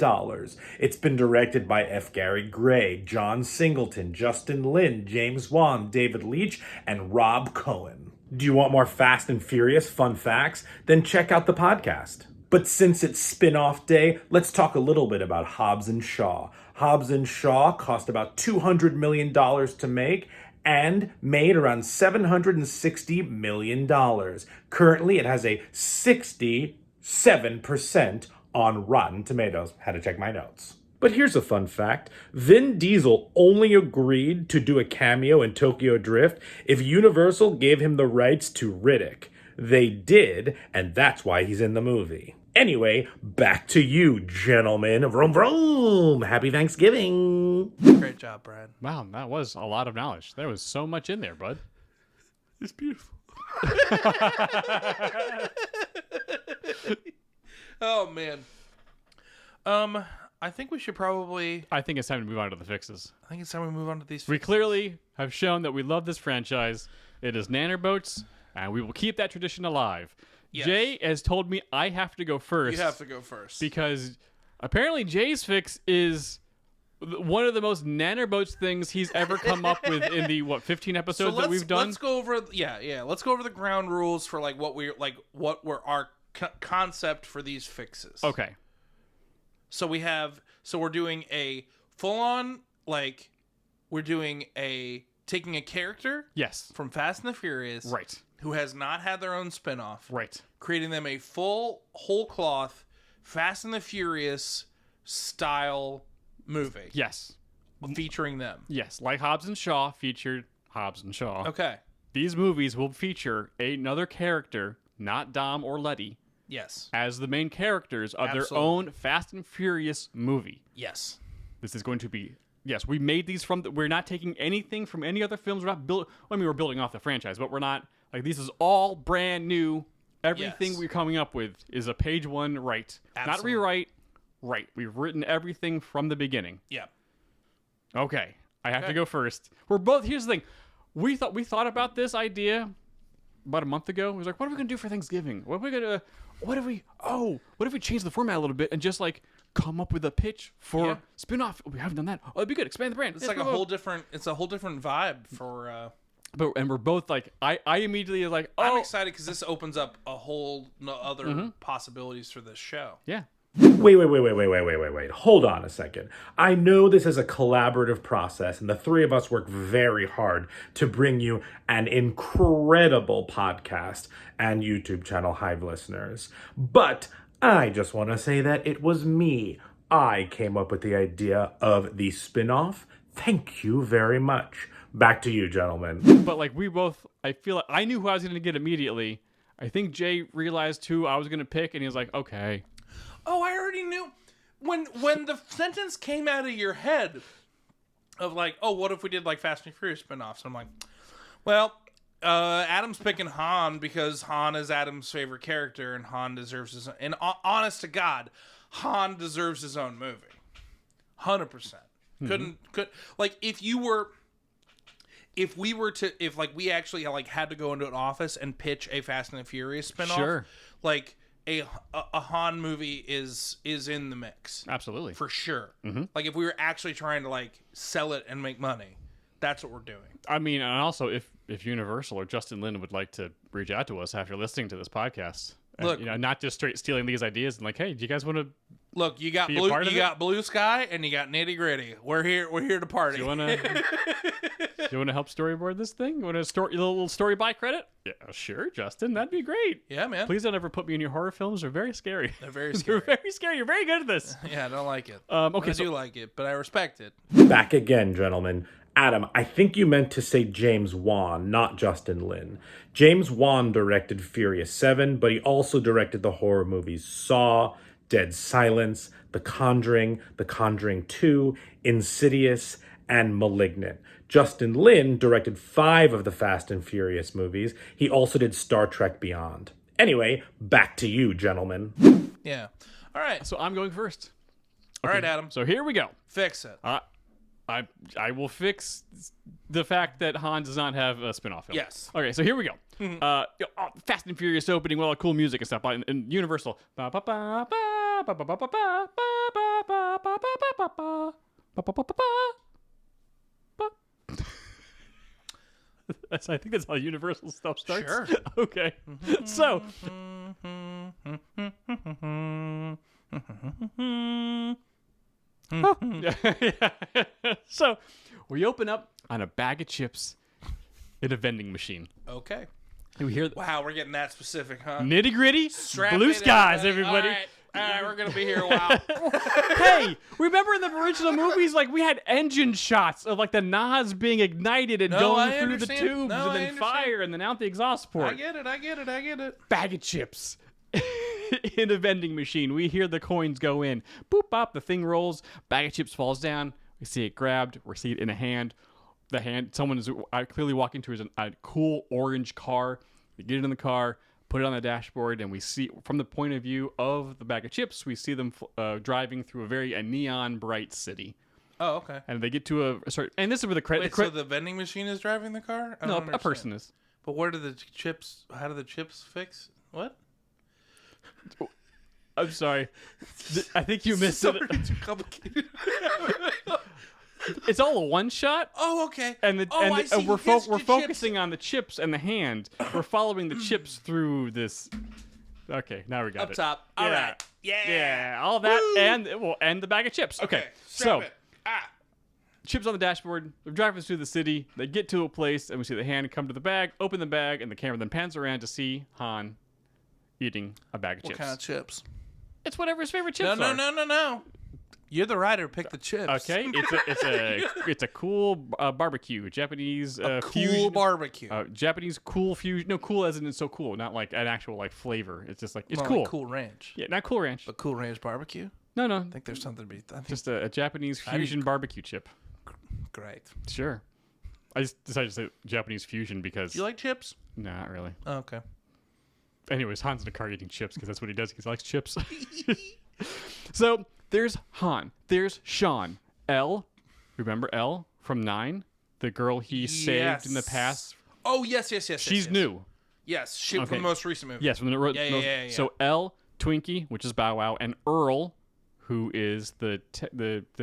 It's been directed by F. Gary Gray, John Singleton, Justin Lin, James Wan, David Leitch, and Rob Cohen. Do you want more Fast and Furious fun facts? Then check out the podcast. But since it's spin-off day, let's talk a little bit about Hobbs and Shaw. Hobbs and Shaw cost about $200 million to make and made around $760 million. Currently, it has a 67% on Rotten Tomatoes. Had to check my notes. But here's a fun fact. Vin Diesel only agreed to do a cameo in Tokyo Drift if Universal gave him the rights to Riddick. They did, and that's why he's in the movie. Anyway, back to you, gentlemen. Vroom vroom! Happy Thanksgiving! Great job, Brad. Wow, that was a lot of knowledge. There was so much in there, bud. It's beautiful. Oh man. I think we should probably. I think it's time to move on to the fixes. I think it's time we move on to these. We fixes. clearly have shown that we love this franchise. It is Nanner Boats, and we will keep that tradition alive. Yes. Jay has told me I have to go first. You have to go first because apparently Jay's fix is one of the most Nanner Boats things he's ever come up with in the 15 episodes that we've done. Let's go over. Let's go over the ground rules for what were our concept for these fixes. Okay. So we're doing a full-on, we're doing taking a character Yes. from Fast and the Furious, Right. who has not had their own spinoff, Right. creating them a full, whole cloth, Fast and the Furious style movie. Yes. Featuring them. Yes. Like Hobbs and Shaw featured Hobbs and Shaw. Okay. These movies will feature another character, not Dom or Letty, Yes. as the main characters of their Absolutely. own Fast and Furious movie. Yes. This is going to be. Yes, we made these from. We're not taking anything from any other films. We're not we're building off the franchise, but we're not. This is all brand new. Everything Yes. we're coming up with is a page one right. Not Absolutely. rewrite. Right. We've written everything from the beginning. Yeah. Okay. I have to Okay. go first. We're both. Here's the thing. We thought about this idea about a month ago. We was like, what are we gonna do for Thanksgiving? What if we change the format a little bit and just come up with a pitch for Yeah. spin-off? We haven't done that. Oh, it'd be good. Expand the brand. It's like a whole different. It's a whole different vibe for. And we're both I immediately I'm oh excited because this opens up a whole other Mm-hmm. possibilities for this show. yeah. Wait. Hold on a second. I know this is a collaborative process, and the three of us work very hard to bring you an incredible podcast and YouTube channel, Hive listeners. But I just want to say that it was me. I came up with the idea of the spin-off. Thank you very much. Back to you, gentlemen. But we both, I feel like I knew who I was going to get immediately. I think Jay realized who I was going to pick, and he was like, okay. Oh, I already knew when the sentence came out of your head of what if we did Fast and Furious spinoffs? I'm like, well, Adam's picking Han because Han is Adam's favorite character, and Han deserves his. And honest to God, Han deserves his own movie, 100%. If we actually had to go into an office and pitch a Fast and the Furious spinoff, Sure. A Han movie is in the mix. Absolutely. For sure. Mm-hmm. If we were actually trying to sell it and make money, that's what we're doing. I mean, and also if Universal or Justin Lin would like to reach out to us after listening to this podcast, Look, not just straight stealing these ideas and hey, do you guys want to? Look, you got be a part of it? Blue Sky and you got Nitty Gritty. We're here to party. Do you want to help storyboard this thing? You want a little story by credit? Yeah, sure, Justin. That'd be great. Yeah, man. Please don't ever put me in your horror films. They're very scary. They're very scary. They're very scary. You're very good at this. Yeah, I don't like it. Okay, I do like it, but I respect it. Back again, gentlemen. Adam, I think you meant to say James Wan, not Justin Lin. James Wan directed Furious 7, but he also directed the horror movies Saw, Dead Silence, The Conjuring 2, Insidious, and Malignant. Justin Lin directed 5 of the Fast and Furious movies. He also did Star Trek Beyond. Anyway, back to you, gentlemen. Yeah. All right. So I'm going first. All right, Adam. So here we go. Fix it. I will fix the fact that Han does not have a spin-off film. Yes. Okay, so here we go. Fast and Furious opening with all the cool music and stuff. And Universal. I think that's how Universal stuff starts. Sure. Okay. So. So we open up on a bag of chips in a vending machine. Okay. And we hear Wow, we're getting that specific, huh? nitty gritty, Strap blue in, skies, everybody. everybody. All right. All right, we're gonna be here a while. Hey, remember in the original movies, like we had engine shots of like the NOS being ignited and No, going I through the understand. tubes No, and I then understand. fire and then out the exhaust port. I get it. Bag of chips in a vending machine. We hear the coins go in. Boop, bop, the thing rolls. Bag of chips falls down. We see it grabbed. We see it in a hand. The hand, someone is clearly walking towards a cool orange car. We get it in the car, put it on the dashboard, and we see, from the point of view of the bag of chips, we see them driving through a neon bright city. Oh, okay. And they get to a sort, and this is where the credit. Wait, so the vending machine is driving the car? I no, don't a understand. person is. But where do the chips? How do the chips fix? What? I'm sorry. I think you missed Sorry, it. too complicated. It's all a one shot. Oh, okay. And I see. we're He gets the focusing chips. on the chips and the hand. We're following the chips through this. Okay, now we got Up it. top. All Yeah. right. Yeah. Yeah, all that and the bag of chips. Okay, strap so it. Ah. chips on the dashboard. They're driving through the city. They get to a place, and we see the hand come to the bag, open the bag, and the camera then pans around to see Han eating a bag of What chips. kind of chips? It's whatever his favorite chips No, are. no. You're the writer. Pick the chips. Okay, it's a cool barbecue, Japanese Cool fusion. barbecue. Japanese cool fusion. No, cool as in it's so cool, not like an actual like flavor. It's just like it's More cool. like Cool Ranch. Yeah, not Cool Ranch. But Cool Ranch barbecue. No, I think there's something to be. I think just a Japanese fusion barbecue chip. great. Sure. I just decided to say Japanese fusion because You like chips? nah, not really. Oh, okay. Anyways, Han's in a car eating chips because that's what he does. Because he likes chips. So there's Han. There's Sean. Elle. Remember Elle from 9? The girl he saved in the past. Oh yes. She's new. Yes, she from Okay. the most recent movie. Yes, from the Yeah. So Elle, Twinkie, which is Bow Wow, and Earl, who is the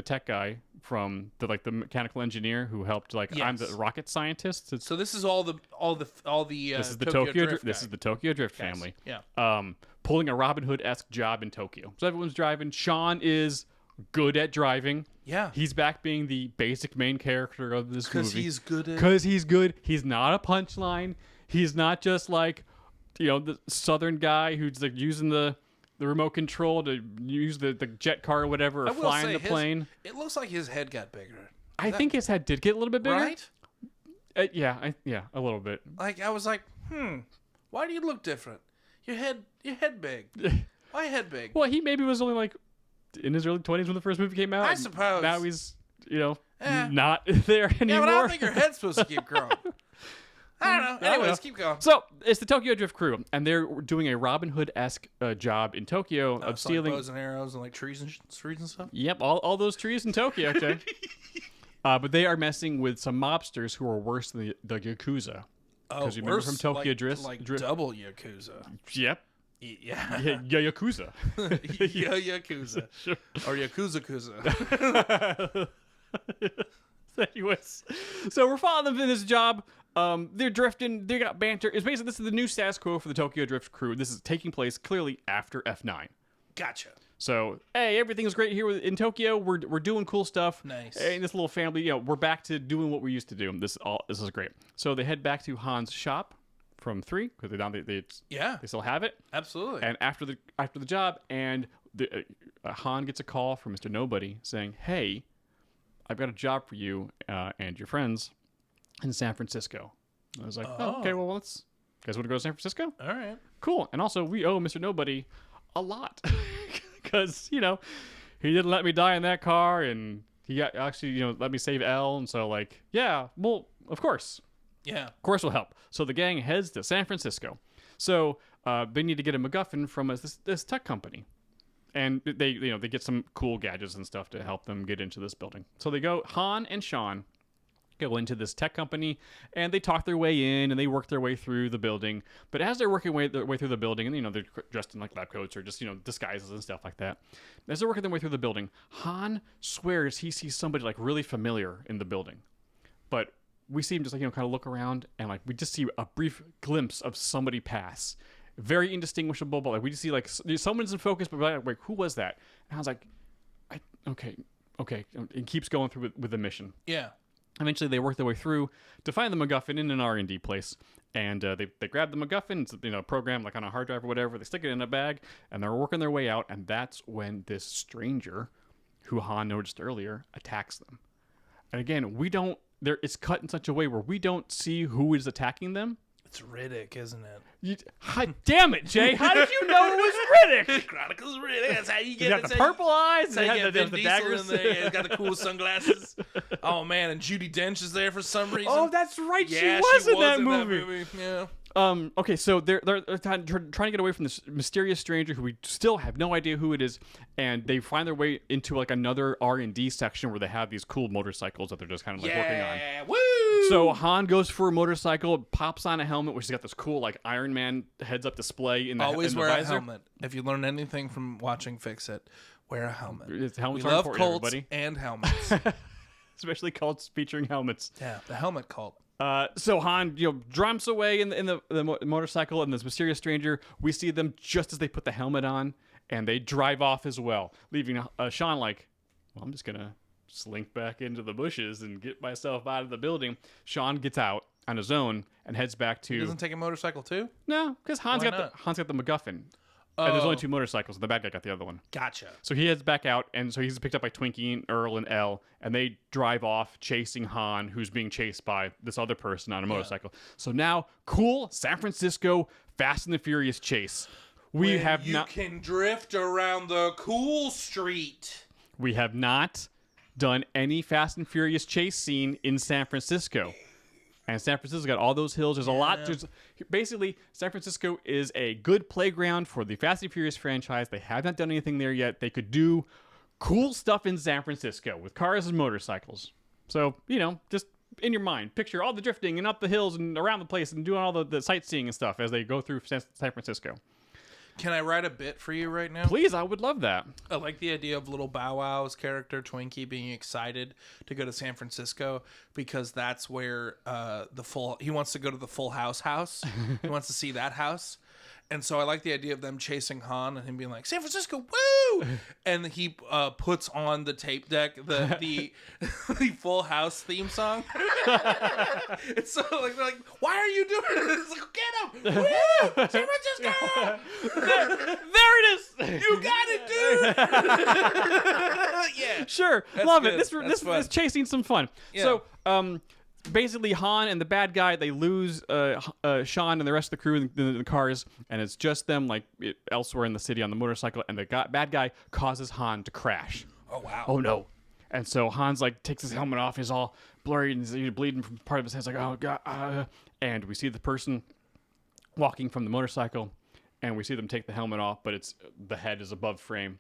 tech guy from the mechanical engineer who helped I'm the Yes. rocket scientist. So this is all the This is the Tokyo Drift. This guy. is the Tokyo Drift Guys. family. Yeah. Pulling a Robin Hood-esque job in Tokyo. So everyone's driving. Sean is good at driving. Yeah. He's back being the basic main character of this movie. Because he's good at. Because he's good. He's not a punchline. He's not just like, the southern guy who's like using the remote control to use the jet car or whatever, or I will flying say the plane. It looks like his head got bigger. I think his head did get a little bit bigger. Right? Yeah, a little bit. Like I was like, why do you look different? Your head big. Why head big? Well, he maybe was only like in his early 20s when the first movie came out. I suppose. Now he's, Eh. not there anymore. Yeah, but I don't think your head's supposed to keep growing. I don't know. Anyways, keep going. So it's the Tokyo Drift crew, and they're doing a Robin Hood-esque job in Tokyo of So like stealing. bows and arrows and like trees and stuff. Yep, all those trees in Tokyo. Okay. But they are messing with some mobsters who are worse than the Yakuza. Oh, you remember from Tokyo like, Drift? like double Yakuza. Yep. Yeah. Yakuza. Yakuza. Or Yakuza. Anyways, so we're following them in this job. They're drifting. They got banter. It's basically this is the new status quo for the Tokyo Drift crew. This is taking place clearly after F9. Gotcha. So hey, everything's great here in Tokyo. We're doing cool stuff. Nice. Hey, this little family, we're back to doing what we used to do. This is great. So they head back to Han's shop from 3 because they still have it. Absolutely. And after the job, and Han gets a call from Mr. Nobody saying, "Hey, I've got a job for you and your friends in San Francisco." I was like, "Oh, okay, well, you guys want to go to San Francisco? All right. Cool." And also, we owe Mr. Nobody a lot because he didn't let me die in that car, and he got actually let me save Elle, and so yeah, well, of course. Yeah. Of course, will help. So the gang heads to San Francisco. So they need to get a MacGuffin from this tech company, and they get some cool gadgets and stuff to help them get into this building. So they go. Han and Sean go into this tech company, and they talk their way in, and they work their way through the building. But as they're working their way through the building, and they're dressed in lab coats or just disguises and stuff like that. As they're working their way through the building, Han swears he sees somebody really familiar in the building, but we see him just kind of look around, and we just see a brief glimpse of somebody pass, very indistinguishable. But we just see someone's in focus, but who was that? And I was like, okay, and keeps going through with the mission. Yeah. Eventually, they work their way through to find the MacGuffin in an R&D place, And they grab the MacGuffin, it's, program like on a hard drive or whatever. They stick it in a bag, and they're working their way out. And that's when this stranger, who Han noticed earlier, attacks them. And again, it's cut in such a way where we don't see who is attacking them. It's Riddick, isn't it? Damn it, Jay! How did you know it was Riddick? Chronicles of Riddick. That's how you get. He got the purple eyes. That's how He you had get the Vin daggers. Diesel in there. Yeah, he's got the cool sunglasses. Oh man, and Judi Dench is there for some reason. Oh, that's right. Yeah, she was in that movie. Yeah. Okay, so they're trying to get away from this mysterious stranger who we still have no idea who it is, and they find their way into like another R&D section where they have these cool motorcycles that they're just kind of like working on. Woo! So Han goes for a motorcycle, pops on a helmet, which has got this cool like Iron Man heads-up display in the Always in the wear visor. a helmet. If you learn anything from watching Fix It, wear a helmet. Helmets We are love important, Colts everybody. and helmets. Especially Colts featuring helmets. Yeah, the helmet cult. So Han, jumps away in the motorcycle, and this mysterious stranger. We see them just as they put the helmet on, and they drive off as well, leaving Sean like, well, I'm just gonna slink back into the bushes and get myself out of the building. Sean gets out on his own and heads back to. He doesn't take a motorcycle too? No, because Han's Why got not? the MacGuffin. And there's only Oh. 2 motorcycles. The bad guy got the other one. Gotcha. So he heads back out, and so he's picked up by Twinkie, Earl, and Elle, and they drive off chasing Han, who's being chased by this other person on a motorcycle. So now, cool San Francisco Fast and the Furious chase. We have not drift around the cool street. we have not done any Fast and Furious chase scene in San Francisco. And San Francisco's got all those hills. There's a lot. Basically, San Francisco is a good playground for the Fast and Furious franchise. They have not done anything there yet. They could do cool stuff in San Francisco with cars and motorcycles. So, just in your mind, picture all the drifting and up the hills and around the place and doing all the sightseeing and stuff as they go through San Francisco. Can I write a bit for you right now? Please, I would love that. I like the idea of little Bow Wow's character, Twinkie, being excited to go to San Francisco because that's where he wants to go to the Full House house. He wants to see that house. And so I like the idea of them chasing Han and him being like, San Francisco, woo! And he puts on the tape deck the Full House theme song. It's so like, they're like, why are you doing this? It's like, get him! Woo! San Francisco! There it is! You got it, dude! Yeah. Sure, That's love good. it. That's fun. This chasing some fun. Yeah. So, basically, Han and the bad guy, they lose Sean and the rest of the crew in the cars, and it's just them elsewhere in the city on the motorcycle, and the bad guy causes Han to crash. Oh, wow. Oh no! And so Han's takes his helmet off, he's all blurry and he's bleeding from part of his head. He's like, oh god! And we see the person walking from the motorcycle, and we see them take the helmet off, but the head is above frame.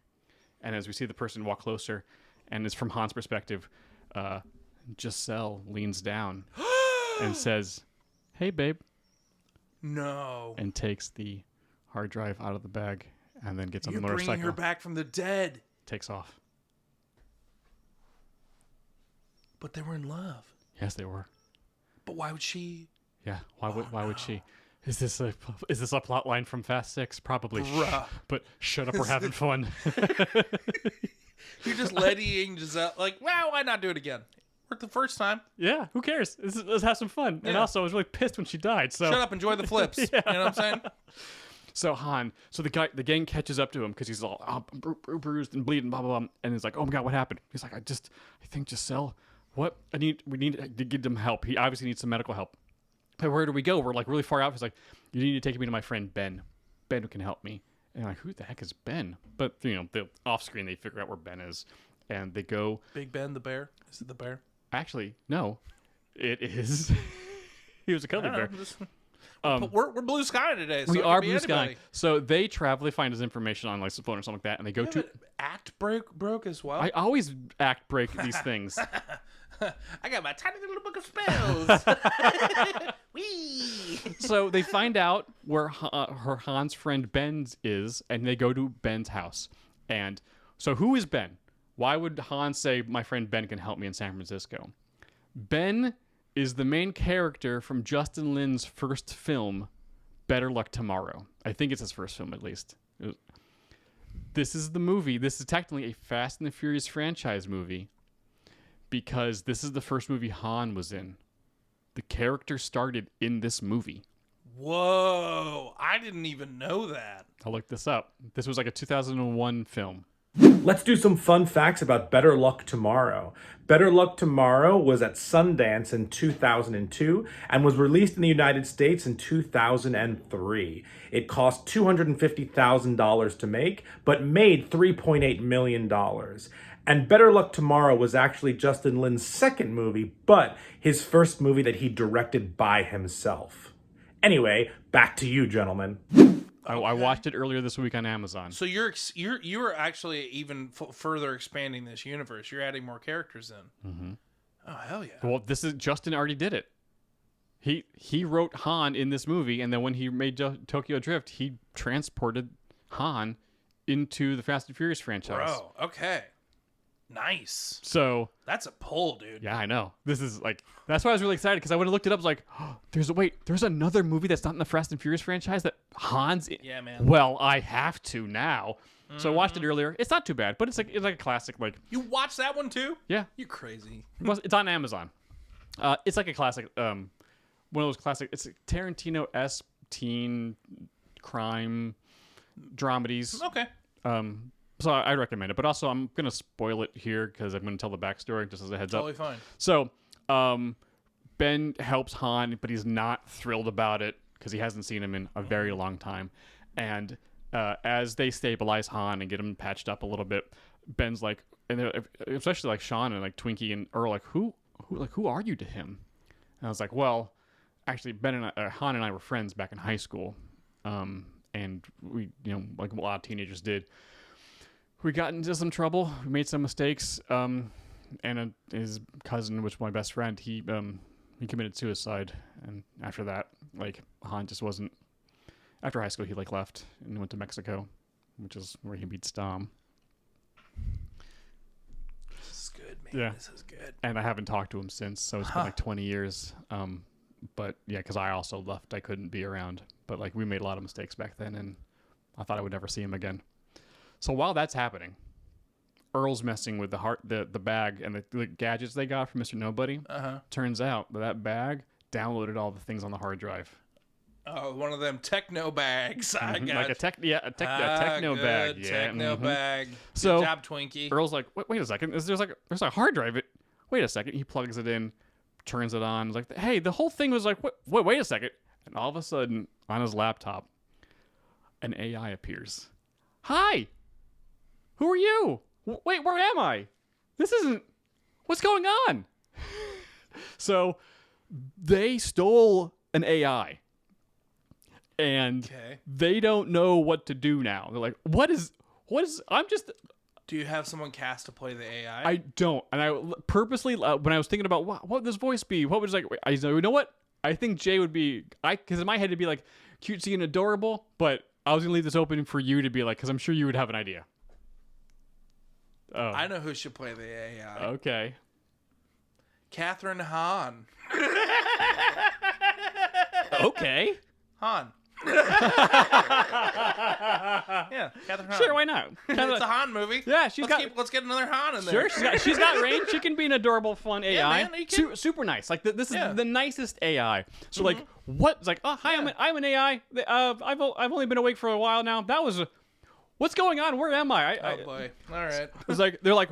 And as we see the person walk closer, and it's from Han's perspective, Giselle leans down and says, "Hey, babe," No. and takes the hard drive out of the bag, and then gets on You're the motorcycle. bringing her back from the dead. Takes off. But they were in love. Yes, they were. But why would she? Yeah. Why would she? Is this a plot line from Fast 6? Probably. Bruh. But shut up, we're having fun. You're just letting Giselle, well, why not do it again? Worked the first time. Yeah, who cares? Let's have some fun. And Yeah. also, I was really pissed when she died. So Shut up, enjoy the flips. You know what I'm saying? So the gang catches up to him because he's all bruised and bleeding, blah blah blah, and he's like, "Oh my god, what happened?" He's like, "I think Giselle. What? We need to get him help. He obviously needs some medical help. But where do we go? We're really far out." He's like, "You need to take me to my friend Ben. Ben can help me." And I'm like, who the heck is Ben? But the off screen they figure out where Ben is, and they go. Big Ben the bear. Is it the bear? Actually, no, it is. He was a cuddly bear. But we're blue sky today. So We it could are be blue anybody. sky. So they travel. They find his information on his phone or something like that, and they go to. Act broke as well. I always act break these things. I got my tiny little book of spells. Whee! So they find out where Han's friend Ben is, and they go to Ben's house. And so who is Ben? Why would Han say, my friend Ben can help me in San Francisco? Ben is the main character from Justin Lin's first film, Better Luck Tomorrow. I think it's his first film, at least. This is the movie. This is technically a Fast and the Furious franchise movie because this is the first movie Han was in. The character started in this movie. Whoa! I didn't even know that. I'll look this up. This was like a 2001 film. Let's do some fun facts about Better Luck Tomorrow. Better Luck Tomorrow was at Sundance in 2002 and was released in the United States in 2003. It cost $250,000 to make, but made $3.8 million. And Better Luck Tomorrow was actually Justin Lin's second movie, but his first movie that he directed by himself. Anyway, back to you, gentlemen. I watched it earlier this week on Amazon. So you're actually even further expanding this universe. You're adding more characters in. Mm-hmm. Oh hell yeah! Well, Justin already did it. He wrote Han in this movie, and then when he made Tokyo Drift, he transported Han into the Fast and Furious franchise. Bro, okay, nice. So that's a pull, dude. Yeah, I know. This is like that's why I was really excited because I would have looked it up. I was like, oh, there's another movie that's not in the Fast and Furious franchise that Han's in. Yeah, man. Well, I have to now. So I watched it earlier. It's not too bad, but it's like a classic. Like you watched that one too? Yeah, you crazy. It's on Amazon. It's like a classic. One of those classic. It's Tarantino-esque teen crime dramedies. Okay. So I recommend it, but also I'm gonna spoil it here because I'm gonna tell the backstory just as a heads up. Totally fine. So, Ben helps Han, but he's not thrilled about it because he hasn't seen him in a very long time. And as they stabilize Han and get him patched up a little bit, Ben's like, and especially like Sean and like Twinkie and Earl, like who are you to him? And I was like, well, actually, Han and I were friends back in high school, and we, like a lot of teenagers did. We got into some trouble. We made some mistakes. And his cousin, which was my best friend, he committed suicide. And after that, like Han just wasn't. After high school, he like left and went to Mexico, which is where he meets Dom. This is good, man. Yeah. This is good. And I haven't talked to him since, so it's been like 20 years. But yeah, because I also left, I couldn't be around. But like we made a lot of mistakes back then, and I thought I would never see him again. So while that's happening, Earl's messing with the bag and the gadgets they got from Mr. Nobody. Turns out that bag downloaded all the things on the hard drive. Oh, one of them techno bags. I got like a techno bag. Yeah, techno bag. So good job, Twinkie. Earl's like, wait a second. There's a hard drive. Wait a second. He plugs it in, turns it on. Like, hey, the whole thing was like, wait a second. And all of a sudden, on his laptop, an AI appears. Hi. Who are you? Wait, where am I? This isn't... What's going on? So, they stole an AI. And they don't know what to do now. They're like, what is... I'm just... Do you have someone cast to play the AI? I don't. And I purposely, when I was thinking about what would this voice be, what was like... I said, you know what? I think Jay would be... Because in my head, it'd be like cutesy and adorable, but I was going to leave this open for you to be like, because I'm sure you would have an idea. Oh. I know who should play the AI. Okay. Catherine Hahn. Okay. Han. Yeah, Catherine Hahn. Sure, why not? It's a Han movie. Yeah, let's get another Han in there. Sure, she's got range. She can be an adorable, fun AI. Yeah, man, super nice. Like this is the nicest AI. So like, what? It's like, oh hi, I'm an AI. I've only been awake for a while now. That was. What's going on? Where am I? Oh boy. All right. It's like they're like,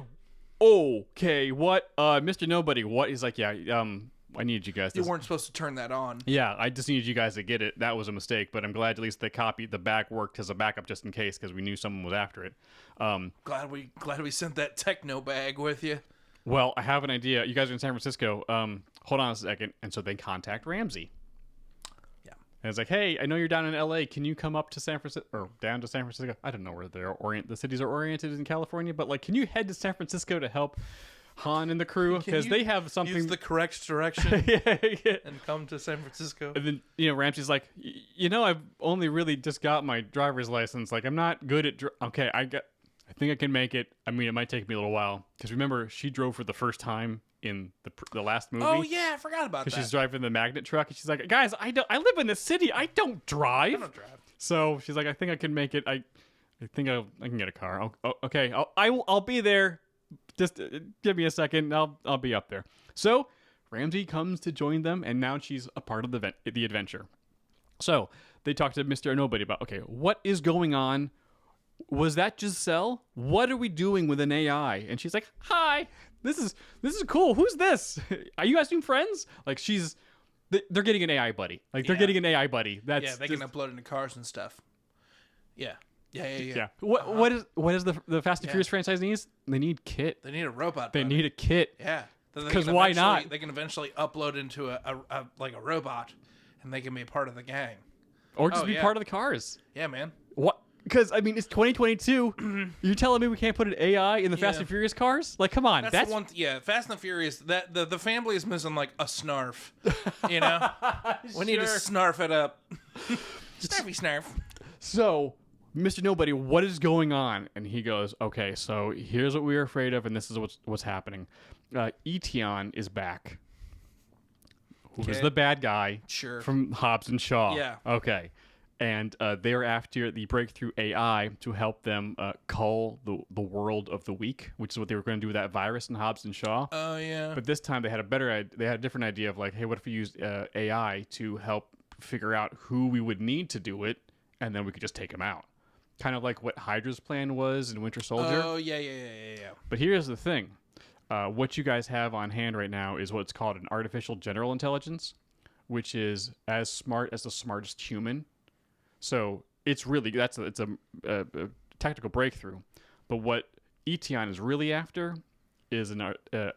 okay, what? Mr. Nobody, what? He's like, yeah, I needed you guys. You weren't supposed to turn that on. Yeah, I just needed you guys to get it. That was a mistake, but I'm glad at least the bag worked as a backup just in case because we knew someone was after it. Glad we sent that techno bag with you. Well, I have an idea. You guys are in San Francisco. Hold on a second. And so they contact Ramsey. And it's like, hey, I know you're down in L.A. Can you come up to San Francisco or down to San Francisco? I don't know where the cities are oriented in California, but like, can you head to San Francisco to help Han and the crew because they have something. Use the correct direction and come to San Francisco. And then Ramsey's like, I've only really just got my driver's license. Like I'm not good at. Okay, I think I can make it. I mean, it might take me a little while because remember she drove for the first time in the last movie. Oh yeah, I forgot about that. She's driving the magnet truck and she's like, guys, I live in the city. I don't drive. So she's like, I think I can make it. I think I can get a car. Okay, I'll be there. Just give me a second. I'll be up there. So Ramsey comes to join them, and now she's a part of the adventure. So they talked to Mr. Nobody about, okay, what is going on? Was that Giselle? What are we doing with an AI? And she's like, hi, this is cool. Who's this? Are you guys doing friends? Like they're getting an AI buddy. Like they're getting an AI buddy. That's they can upload into cars and stuff. Yeah. What is the Fast and Furious franchise needs? They need Kit. They need a robot. They need a Kit. Yeah. Because why not? They can eventually upload into a robot, and they can be a part of the gang. Or just be part of the cars. Yeah, man. What? Because I mean, it's 2022. You're telling me we can't put an AI in the Fast and Furious cars? Like, come on. That's the one. Fast and Furious. That the family is missing like a snarf. You know, we need to snarf it up. Snarfy snarf. So, Mr. Nobody, what is going on? And he goes, okay, so here's what we were afraid of, and this is what's happening. Etion is back. Who is the bad guy? Sure. From Hobbs and Shaw. Yeah. Okay. And they're after the breakthrough AI to help them cull the world of the weak, which is what they were going to do with that virus in Hobbs and Shaw. Oh yeah. But this time they had a different idea of like, hey, what if we used AI to help figure out who we would need to do it, and then we could just take them out. Kind of like what Hydra's plan was in Winter Soldier. Oh yeah. But here's the thing: what you guys have on hand right now is what's called an artificial general intelligence, which is as smart as the smartest human. So it's really it's a technical breakthrough. But what Etion is really after is an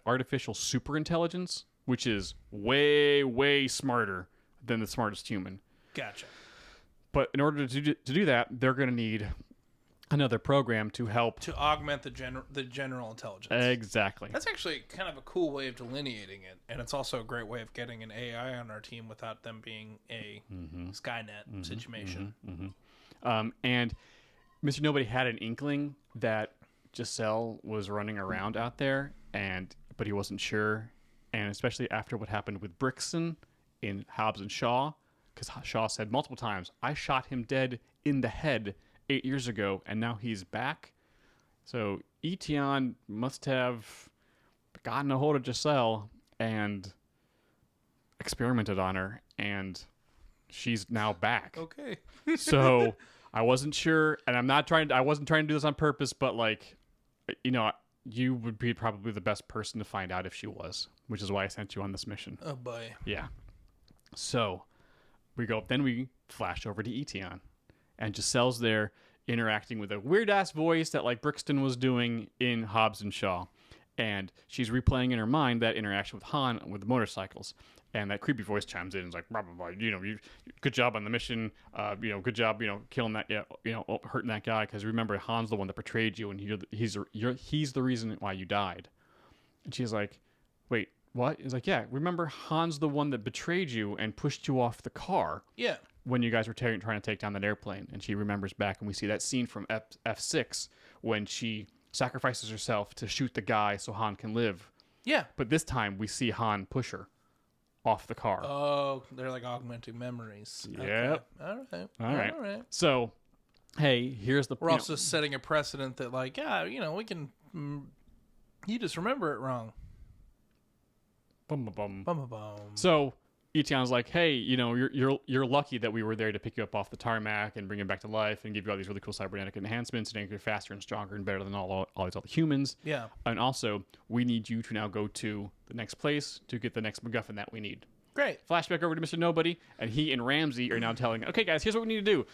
artificial superintelligence, which is way smarter than the smartest human. Gotcha. But in order to do that, they're going to need another program to help to augment the general intelligence. Exactly. That's actually kind of a cool way of delineating it, and it's also a great way of getting an AI on our team without them being a Skynet situation. And Mr. Nobody had an inkling that Giselle was running around out there, but he wasn't sure, and especially after what happened with Brixton in Hobbs and Shaw, because Shaw said multiple times, I shot him dead in the head 8 years ago, and now he's back. So Etion must have gotten a hold of Giselle and experimented on her, and she's now back. Okay. So I wasn't sure, and I wasn't trying to do this on purpose, but like, you would be probably the best person to find out if she was, which is why I sent you on this mission. Oh boy. Yeah. So we flash over to Etion, and Giselle's there interacting with a weird ass voice that like Brixton was doing in Hobbs and Shaw, and she's replaying in her mind that interaction with Han with the motorcycles, and that creepy voice chimes in and is like, blah, blah, blah, you good job on the mission, good job, killing that, hurting that guy, because remember Han's the one that betrayed you, and he's the reason why you died. And she's like, wait, what? He's like, yeah, remember Han's the one that betrayed you and pushed you off the car. Yeah. When you guys were trying to take down that airplane. And she remembers back, and we see that scene from F6 when she sacrifices herself to shoot the guy so Han can live. Yeah. But this time we see Han push her off the car. Oh, they're like augmenting memories. Yep. Okay. All right. So, hey, here's the... We're also setting a precedent that like, we can... you just remember it wrong. Bum, bum, bum. Bum, bum, bum. So Etion's like, hey, you're lucky that we were there to pick you up off the tarmac and bring you back to life and give you all these really cool cybernetic enhancements and make you faster and stronger and better than all these other humans. Yeah. And also, we need you to now go to the next place to get the next MacGuffin that we need. Great. Flashback over to Mr. Nobody, and he and Ramsey are now telling, okay, guys, here's what we need to do.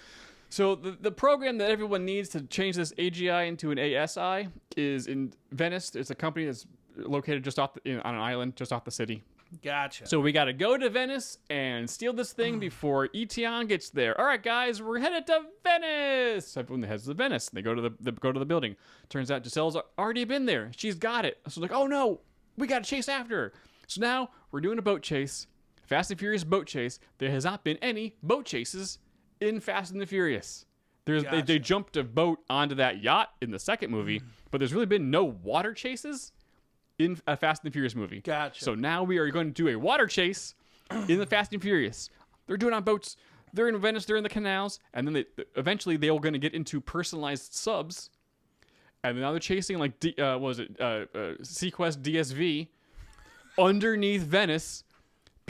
So the program that everyone needs to change this AGI into an ASI is in Venice. It's a company that's located just on an island just off the city. Gotcha. So we got to go to Venice and steal this thing before Etion gets there. All right, guys, we're headed to Venice. Everyone heads to Venice. They go to the building. Turns out Giselle's already been there. She's got it. So like, oh no, we got to chase after her. So now we're doing a boat chase, Fast and Furious boat chase. There has not been any boat chases in Fast and the Furious. Gotcha. They jumped a boat onto that yacht in the second movie, but there's really been no water chases in a Fast and the Furious movie. Gotcha. So now we are going to do a water chase in the Fast and Furious. They're doing it on boats. They're in Venice. They're in the canals. And then eventually they're going to get into personalized subs. And now they're chasing like, Sequest DSV underneath Venice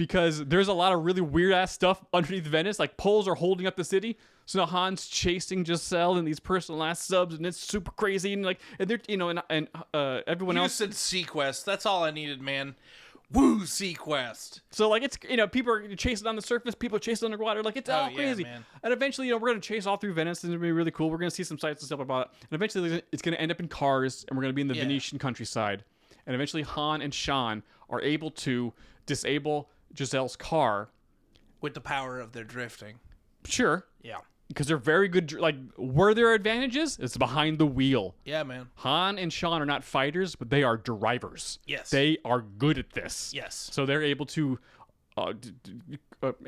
because there's a lot of really weird ass stuff underneath Venice. Like poles are holding up the city. So now Han's chasing Giselle and these personalized subs, and it's super crazy. And they're and everyone You else said Sequest. That's all I needed, man. Woo, Sequest. So like it's people are chasing on the surface, people are chasing underwater, like it's all yeah, crazy. man. And eventually, we're gonna chase all through Venice, and it's gonna be really cool. We're gonna see some sights and stuff about it. And eventually, it's gonna end up in cars, and we're gonna be in the Venetian countryside. And eventually, Han and Sean are able to disable Giselle's car. With the power of their drifting. Sure, Yeah. because they're very good. Like where their advantages is behind the wheel. Yeah, man. Han and Sean are not fighters, but they are drivers. Yes. They are good at this. Yes. So they're able to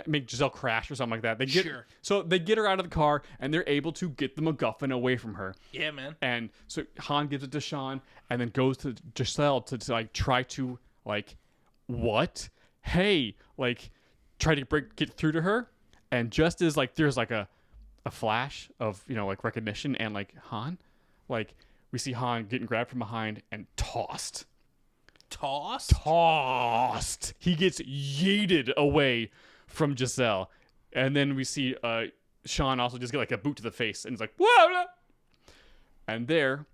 make Giselle crash or something like that. Sure. So they get her out of the car, and they're able to get the MacGuffin away from her. Yeah, man. And so Han gives it to Sean, and then goes to Giselle to like try to like, what? Hey, like try to get through to her. And just as like there's like a flash of like recognition and like Han, like we see Han getting grabbed from behind and tossed. Tossed. He gets yeeted away from Giselle, and then we see Sean also just get like a boot to the face, and it's like whoa. Blah. And there,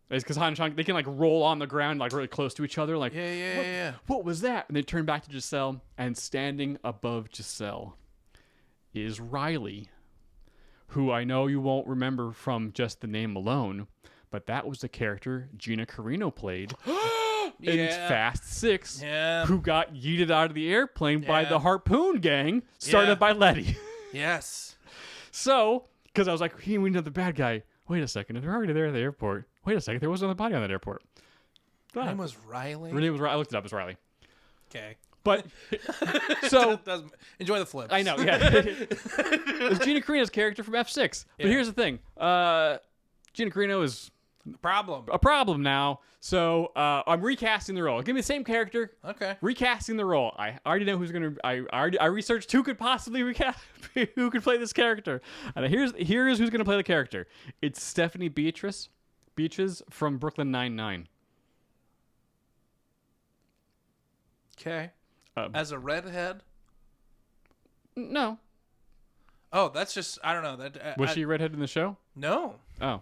it's because Han and Sean they can like roll on the ground like really close to each other, like Yeah. what was that? And they turn back to Giselle, and standing above Giselle is Riley, who I know you won't remember from just the name alone, but that was the character Gina Carino played in Fast 6, who got yeeted out of the airplane by the Harpoon Gang, started by Letty. Yes. So, because I was like, we know the bad guy. Wait a second, they're already there at the airport. Wait a second, there was another body on that airport. Her name was Riley? Her name was Riley. I looked it up as Riley. Okay. But, so... Enjoy the flips. I know, yeah. It's Gina Carino's character from F6. But here's the thing. Gina Carino is a problem now. So I'm recasting the role. Give me the same character. Okay. Recasting the role. I already know who's gonna. I researched who could possibly who could play this character. And here's who's gonna play the character. It's Stephanie Beatriz from Brooklyn Nine-Nine. Okay. As a redhead? No. Oh, that's just I don't know. That Was she a redhead in the show? No. Oh,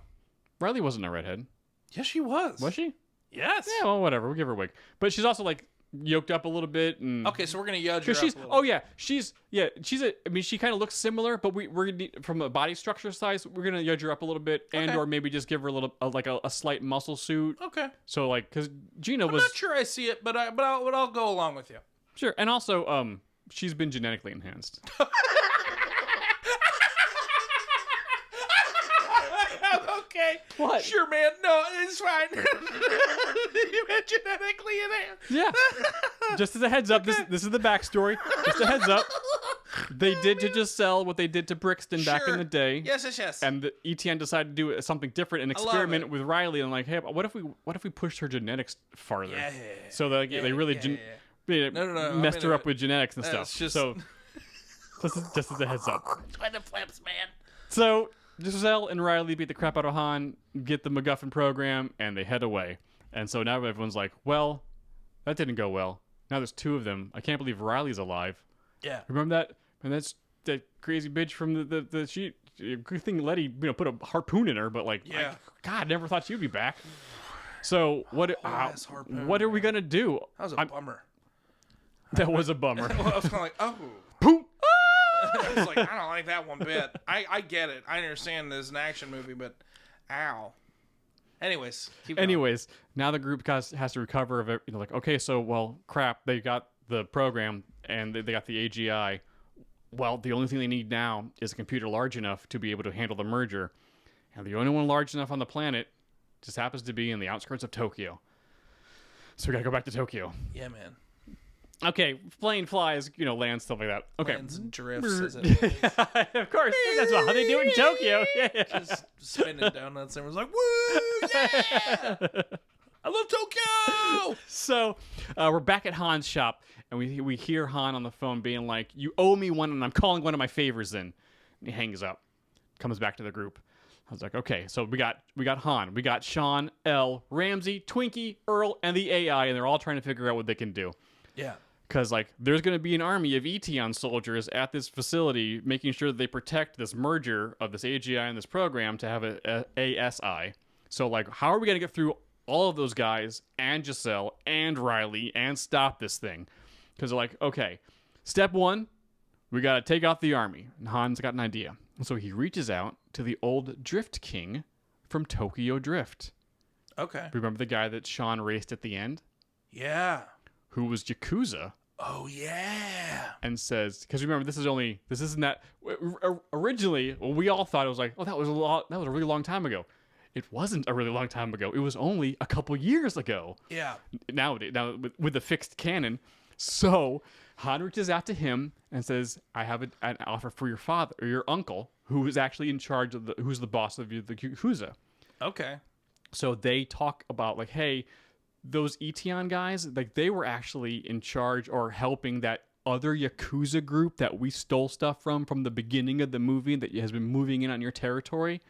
Riley wasn't a redhead. Yes, she was. Was she? Yes. Yeah, well, whatever. We'll give her a wig. But she's also like yoked up a little bit. And Okay, so we're gonna judge her. she's up a little. she's I mean, she kind of looks similar, but we're gonna from a body structure size, we're gonna judge her up a little bit, and or maybe just give her a little a slight muscle suit. Okay. So like, because Gina I'm was not sure I see it, but I'll go along with you. sure, and also she's been genetically enhanced. Okay. What? Sure, man. No, it's fine. You meant genetically enhanced. Yeah. Just as a heads up, this is the backstory. Just a heads up. They did to Giselle what they did to Brixton back in Sure. the day. Yes. And the ETN decided to do something different and love experiment it. with Riley and like, hey, what if we pushed her genetics farther? Yeah. So they really No, messed I her mean, up with genetics and stuff. it's just- So just as a heads up. Try the flips, man. So Giselle and Riley beat the crap out of Han, get the MacGuffin program, and they head away. And so now everyone's like, well, that didn't go well. Now there's two of them. I can't believe Riley's alive. Yeah. Remember that? And that's that crazy bitch from the she. Good thing Letty put a harpoon in her, but like, Yeah. God, never thought she'd be back. So what? ass harpoon, What are we gonna do? That was a bummer. That was a bummer. Well, I was kind of like, oh. Poop. I was like, I don't like that one bit. I get it. I understand this is an action movie, but ow. Anyways, keep going. Anyways, now the group has to recover of it. Like, okay, so well, crap, they got the program and they got the AGI. Well, the only thing they need now is a computer large enough to be able to handle the merger, and the only one large enough on the planet just happens to be in the outskirts of Tokyo. So we gotta go back to Tokyo. Yeah, man. Okay, plane flies, lands, stuff like that. Okay. Lands and drifts. As it Of course, that's how they do it in Tokyo. Yeah. just spinning donuts and was like, woo, yeah! I love Tokyo! So we're back at Han's shop, and we hear Han on the phone being like, you owe me one, and I'm calling one of my favors in. And he hangs up, comes back to the group. I was like, okay, so we got Han, we got Sean, Elle, Ramsey, Twinkie, Earl, and the AI, and they're all trying to figure out what they can do. Yeah. Because, like, there's going to be an army of Etion soldiers at this facility making sure that they protect this merger of this AGI and this program to have a ASI. So, like, how are we going to get through all of those guys and Giselle and Riley and stop this thing? Because they're like, okay, step one, we got to take out the army. And Han's got an idea. And so he reaches out to the old Drift King from Tokyo Drift. Okay. Remember the guy that Sean raced at the end? Yeah. Who was Yakuza? Oh yeah. And says, because remember, this isn't that. Originally, well, we all thought it was like, oh, that was a really long time ago. It wasn't a really long time ago. It was only a couple years ago. Yeah. Now with the fixed canon. So Han reaches out to him and says, I have an offer for your father or your uncle, who is actually in charge of who's the boss of the Yakuza. Okay. So they talk about, like, hey, those Etion guys, like, they were actually in charge or helping that other Yakuza group that we stole stuff from the beginning of the movie that has been moving in on your territory.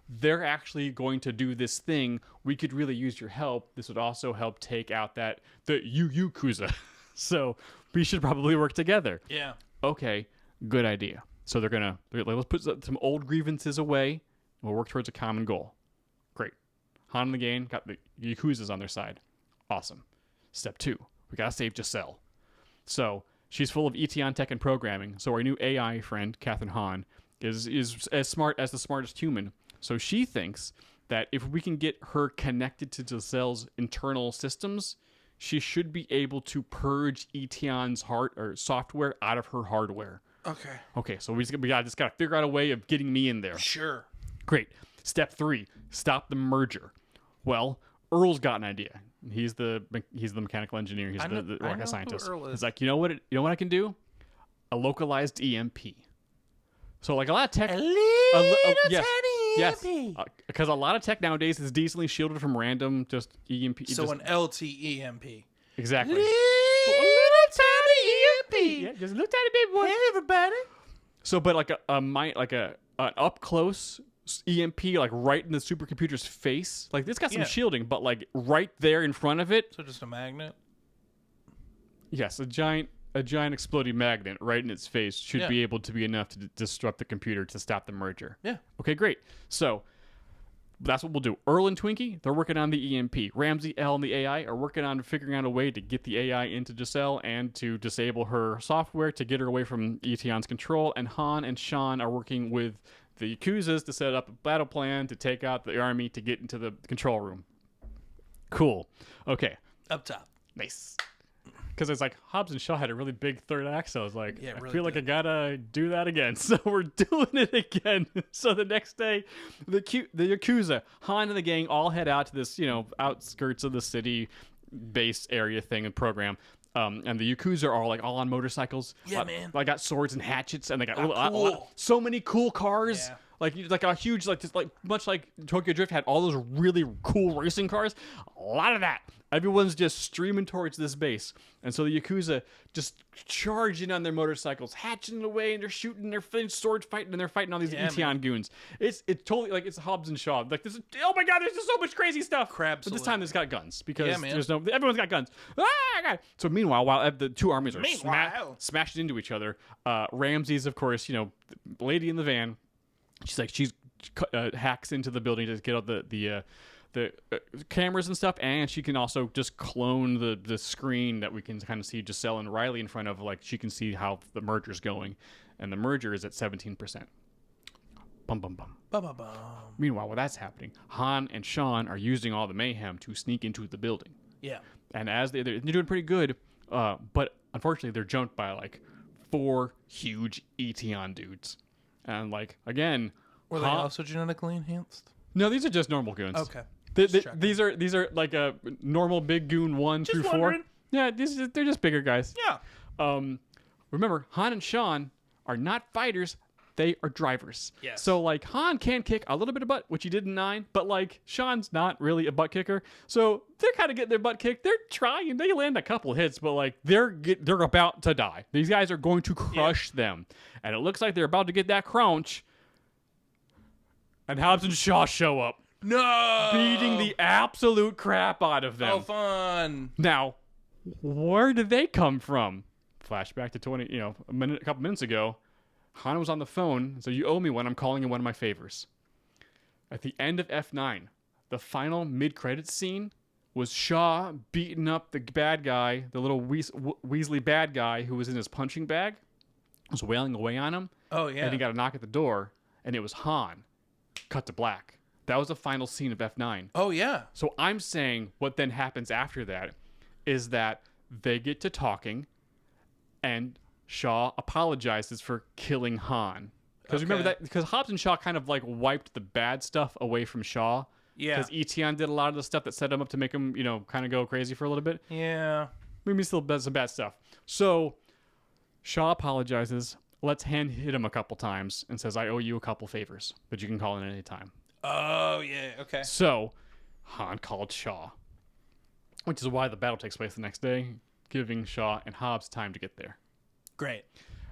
They're actually going to do this thing. We could really use your help. This would also help take out the Yakuza. So we should probably work together. Yeah. Okay, good idea. So they're like, let's put some old grievances away, and we'll work towards a common goal. Great. Han and the gang got the Yakuzas on their side. Awesome. Step 2, we gotta save Giselle. So she's full of Etion tech and programming. So our new AI friend, Catherine Hahn, is as smart as the smartest human. So she thinks that if we can get her connected to Giselle's internal systems, she should be able to purge Etion's software out of her hardware. Okay. Okay, so we just gotta figure out a way of getting me in there. Sure. Great. Step 3, stop the merger. Well, Earl's got an idea. He's the mechanical engineer. He's the rocket scientist. He's like, you know what I can do? A localized EMP. So, like, a lot of tech, yes, because a lot of tech nowadays is decently shielded from random just EMP. So an LTEMP. Exactly. Little tiny EMP. Yeah, just a little tiny baby boy. Hey, everybody. So, but like an up close EMP, like right in the supercomputer's face. Like, it's got some shielding, but like right there in front of it. So just a magnet. Yes, a giant exploding magnet right in its face should be able to be enough to disrupt the computer to stop the merger. Yeah. Okay, great. So that's what we'll do. Earl and Twinkie, they're working on the EMP. Ramsey, Elle, and the AI are working on figuring out a way to get the AI into Giselle and to disable her software to get her away from Etion's control. And Han and Sean are working with the Yakuzas to set up a battle plan to take out the army to get into the control room. Cool. Okay. Up top. Nice. Because it's like Hobbs and Shaw had a really big third act, so I was like, I feel like I gotta do that again. So we're doing it again. So the next day, the Yakuza, Han and the gang all head out to this, outskirts of the city base area thing and program. And the Yakuza are all on motorcycles. Yeah, man. Like, got swords and hatchets, and they got so many cool cars. Yeah. Like a huge, much like Tokyo Drift had all those really cool racing cars. A lot of that. Everyone's just streaming towards this base. And so the Yakuza just charging on their motorcycles, hatching away, and they're shooting, they're sword fighting, and they're fighting all these Etion goons. It's totally like it's Hobbs and Shaw. Like, this, oh my god, there's just so much crazy stuff. But this time it's got guns because everyone's got guns. Ah, God. So meanwhile, while the two armies are smashing into each other, Ramsey's, of course, lady in the van. She hacks into the building to get out the cameras and stuff, and she can also just clone the screen that we can kind of see Giselle and Riley in front of. Like, she can see how the merger's going, and the merger is at 17%. Bum bum bum. Bum bum bum. Meanwhile, while that's happening, Han and Sean are using all the mayhem to sneak into the building. Yeah. And as they're doing pretty good, but unfortunately they're jumped by like 4 huge Etion dudes. And again, were they also genetically enhanced? No, these are just normal goons. Okay. These are like a normal big goon 1 through 4. Wondering. Yeah, they're just bigger guys. Yeah. Remember, Han and Sean are not fighters; they are drivers. Yes. So Han can kick a little bit of butt, which he did in 9, but Sean's not really a butt kicker. So they're kind of getting their butt kicked. They're trying. They land a couple hits, but they're about to die. These guys are going to crush them, and it looks like they're about to get that crunch. And Hobbs and Shaw show up. No! Beating the absolute crap out of them. Oh, fun. Now, Where did they come from? Flashback to a couple minutes ago. Han was on the phone, so you owe me one. I'm calling you one of my favors. At the end of F9, the final mid-credits scene was Shaw beating up the bad guy, the little Weasley bad guy who was in his punching bag, was wailing away on him. Oh, yeah. And he got a knock at the door, and it was Han. Cut to black. That was the final scene of F9. Oh, yeah. So I'm saying what then happens after that is that they get to talking, and Shaw apologizes for killing Han. Because remember that, because Hobbs and Shaw kind of like wiped the bad stuff away from Shaw. Yeah. Because Etion did a lot of the stuff that set him up to make him, kind of go crazy for a little bit. Yeah. Maybe he still does some bad stuff. So Shaw apologizes, lets Han hit him a couple times, and says, I owe you a couple favors, but you can call in at any time. Oh, yeah. Okay. So Han called Shaw, which is why the battle takes place the next day, giving Shaw and Hobbs time to get there. Great.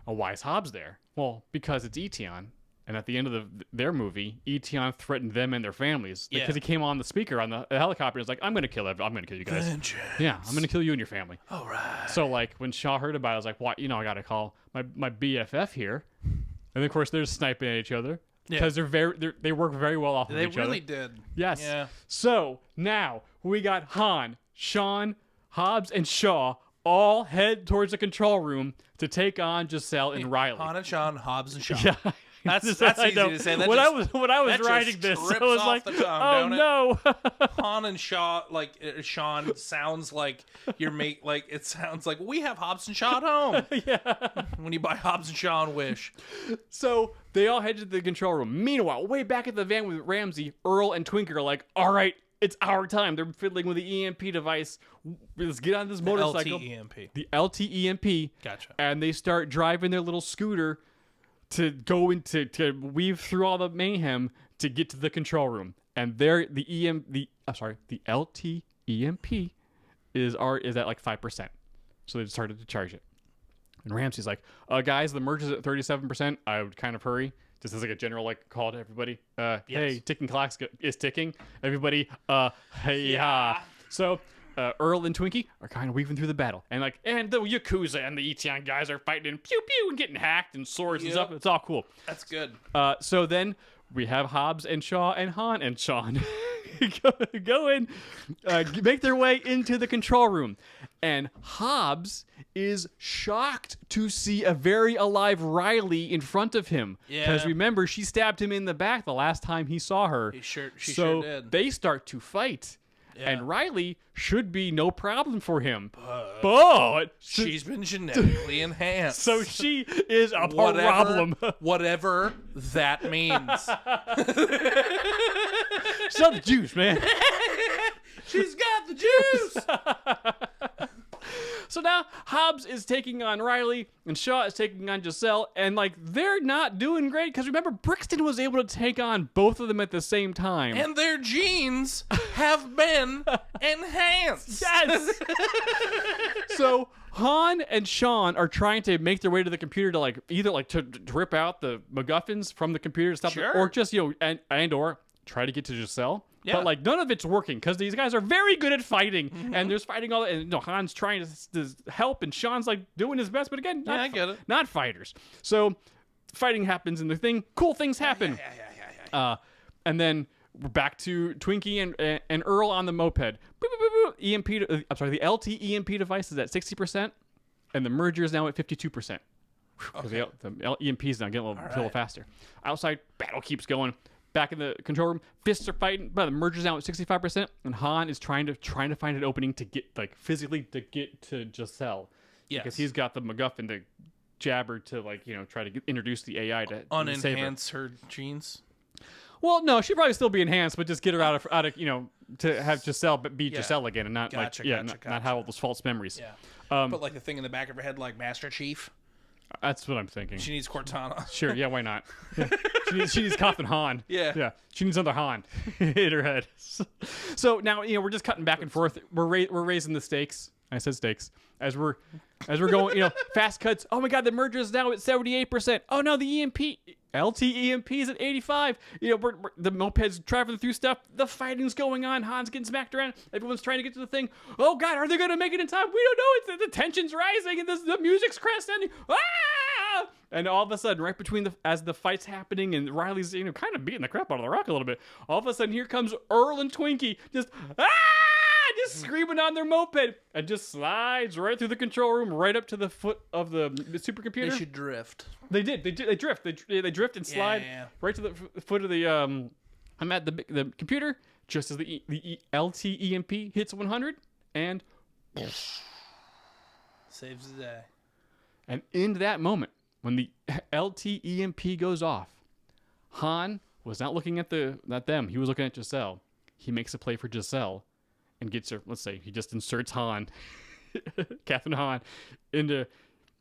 Why is Hobbs there? Well, because it's Etion. And at the end of their movie, Etion threatened them and their families because he came on the speaker on the helicopter and was like, I'm going to kill you guys. Vengeance. Yeah, I'm going to kill you and your family. All right. So, like, when Shaw heard about it, I was like, what? I got to call my BFF here. And then, of course, they're sniping at each other because they work very well off of each other. They really did. Yes. Yeah. So, now we got Han, Sean, Hobbs, and Shaw all head towards the control room to take on Giselle and Riley. Han and Sean, Hobbs and Shaw. Yeah. That's easy to say. When I was writing this, I was like, "Oh no!" Han and Shaw, like Sean, sounds like it sounds like we have Hobbs and Shaw at home. Yeah. When you buy Hobbs and Shaw on Wish. So they all head to the control room. Meanwhile, way back at the van with Ramsey, Earl and Twinkie are like, "All right, it's our time." They're fiddling with the EMP device. Let's get on this motorcycle. The LTEMP. Gotcha. And they start driving their little scooter to go into to weave through all the mayhem to get to the control room. And there the LTEMP is at like 5%. So they've started to charge it. And Ramsey's like, guys, the merge is at 37%. I would kind of hurry. Just as like a general like call to everybody. Hey, ticking clock is ticking. Everybody, hey, yeah. So Earl and Twinkie are kind of weaving through the battle, and the Yakuza and the Etion guys are fighting and pew pew and getting hacked and swords and stuff. It's all cool. That's good. So then we have Hobbs and Shaw and Han and Sean go in, make their way into the control room, and Hobbs is shocked to see a very alive Riley in front of him. Yeah. Because remember, she stabbed him in the back the last time he saw her. She so sure did. They start to fight. Yeah. And Riley should be no problem for him. But she's been genetically enhanced. So she is a problem. Whatever that means. Sell the juice, man. She's got the juice. So now Hobbs is taking on Riley and Shaw is taking on Giselle, and they're not doing great because remember Brixton was able to take on both of them at the same time. And their genes have been enhanced. Yes. So Han and Sean are trying to make their way to the computer to either to rip out the MacGuffins from the computer and stuff, Sure. or just and or try to get to Giselle. Yeah. But none of it's working because these guys are very good at fighting, and there's fighting all. And Han's trying to help, and Sean's doing his best, but again, I get it. not fighters. So fighting happens, and cool things happen. Yeah. And then we're back to Twinkie and Earl on the moped. Boop, boop, boop, boop. The LTEMP device is at 60%, and the merger is now at 52%. Okay. The EMP is now getting a little faster. Outside, battle keeps going. Back in the control room, fists are fighting, but the merger's now at 65%, and Han is trying to find an opening to get physically to get to Giselle. Yes. Because he's got the MacGuffin to jab her to try to introduce the AI to save her. Unenhance her genes. Well, no, she'd probably still be enhanced, but just get her out of to have Giselle be Giselle again, and not Gotcha. not have all those false memories. Yeah. Put the thing in the back of her head like Master Chief. That's what I'm thinking. She needs Cortana. Sure, yeah, why not? Yeah. She needs Coffin Han. Yeah. She needs another Han in her head. So now we're just cutting back and forth. We're raising the stakes. I said stakes as we're going. Fast cuts. Oh my God, the merger is now at 78%. Oh no, the LTEMP's at 85. The moped's traveling through stuff. The fighting's going on. Han's getting smacked around. Everyone's trying to get to the thing. Oh God, are they gonna make it in time? We don't know. The tension's rising and the music's cresting. Ah! And all of a sudden, right between as the fight's happening and Riley's kind of beating the crap out of the rock a little bit, all of a sudden here comes Earl and Twinkie just screaming on their moped and just slides right through the control room, right up to the foot of the supercomputer. They should drift. They did. They drift. They drift and slide right to the foot of the I'm at the computer just as the LTEMP hits 100 and saves the day. And in that moment, when the LTEMP goes off, Han was not looking at them. He was looking at Giselle. He makes a play for Giselle and gets her. Let's say he just inserts Han, Captain Han, into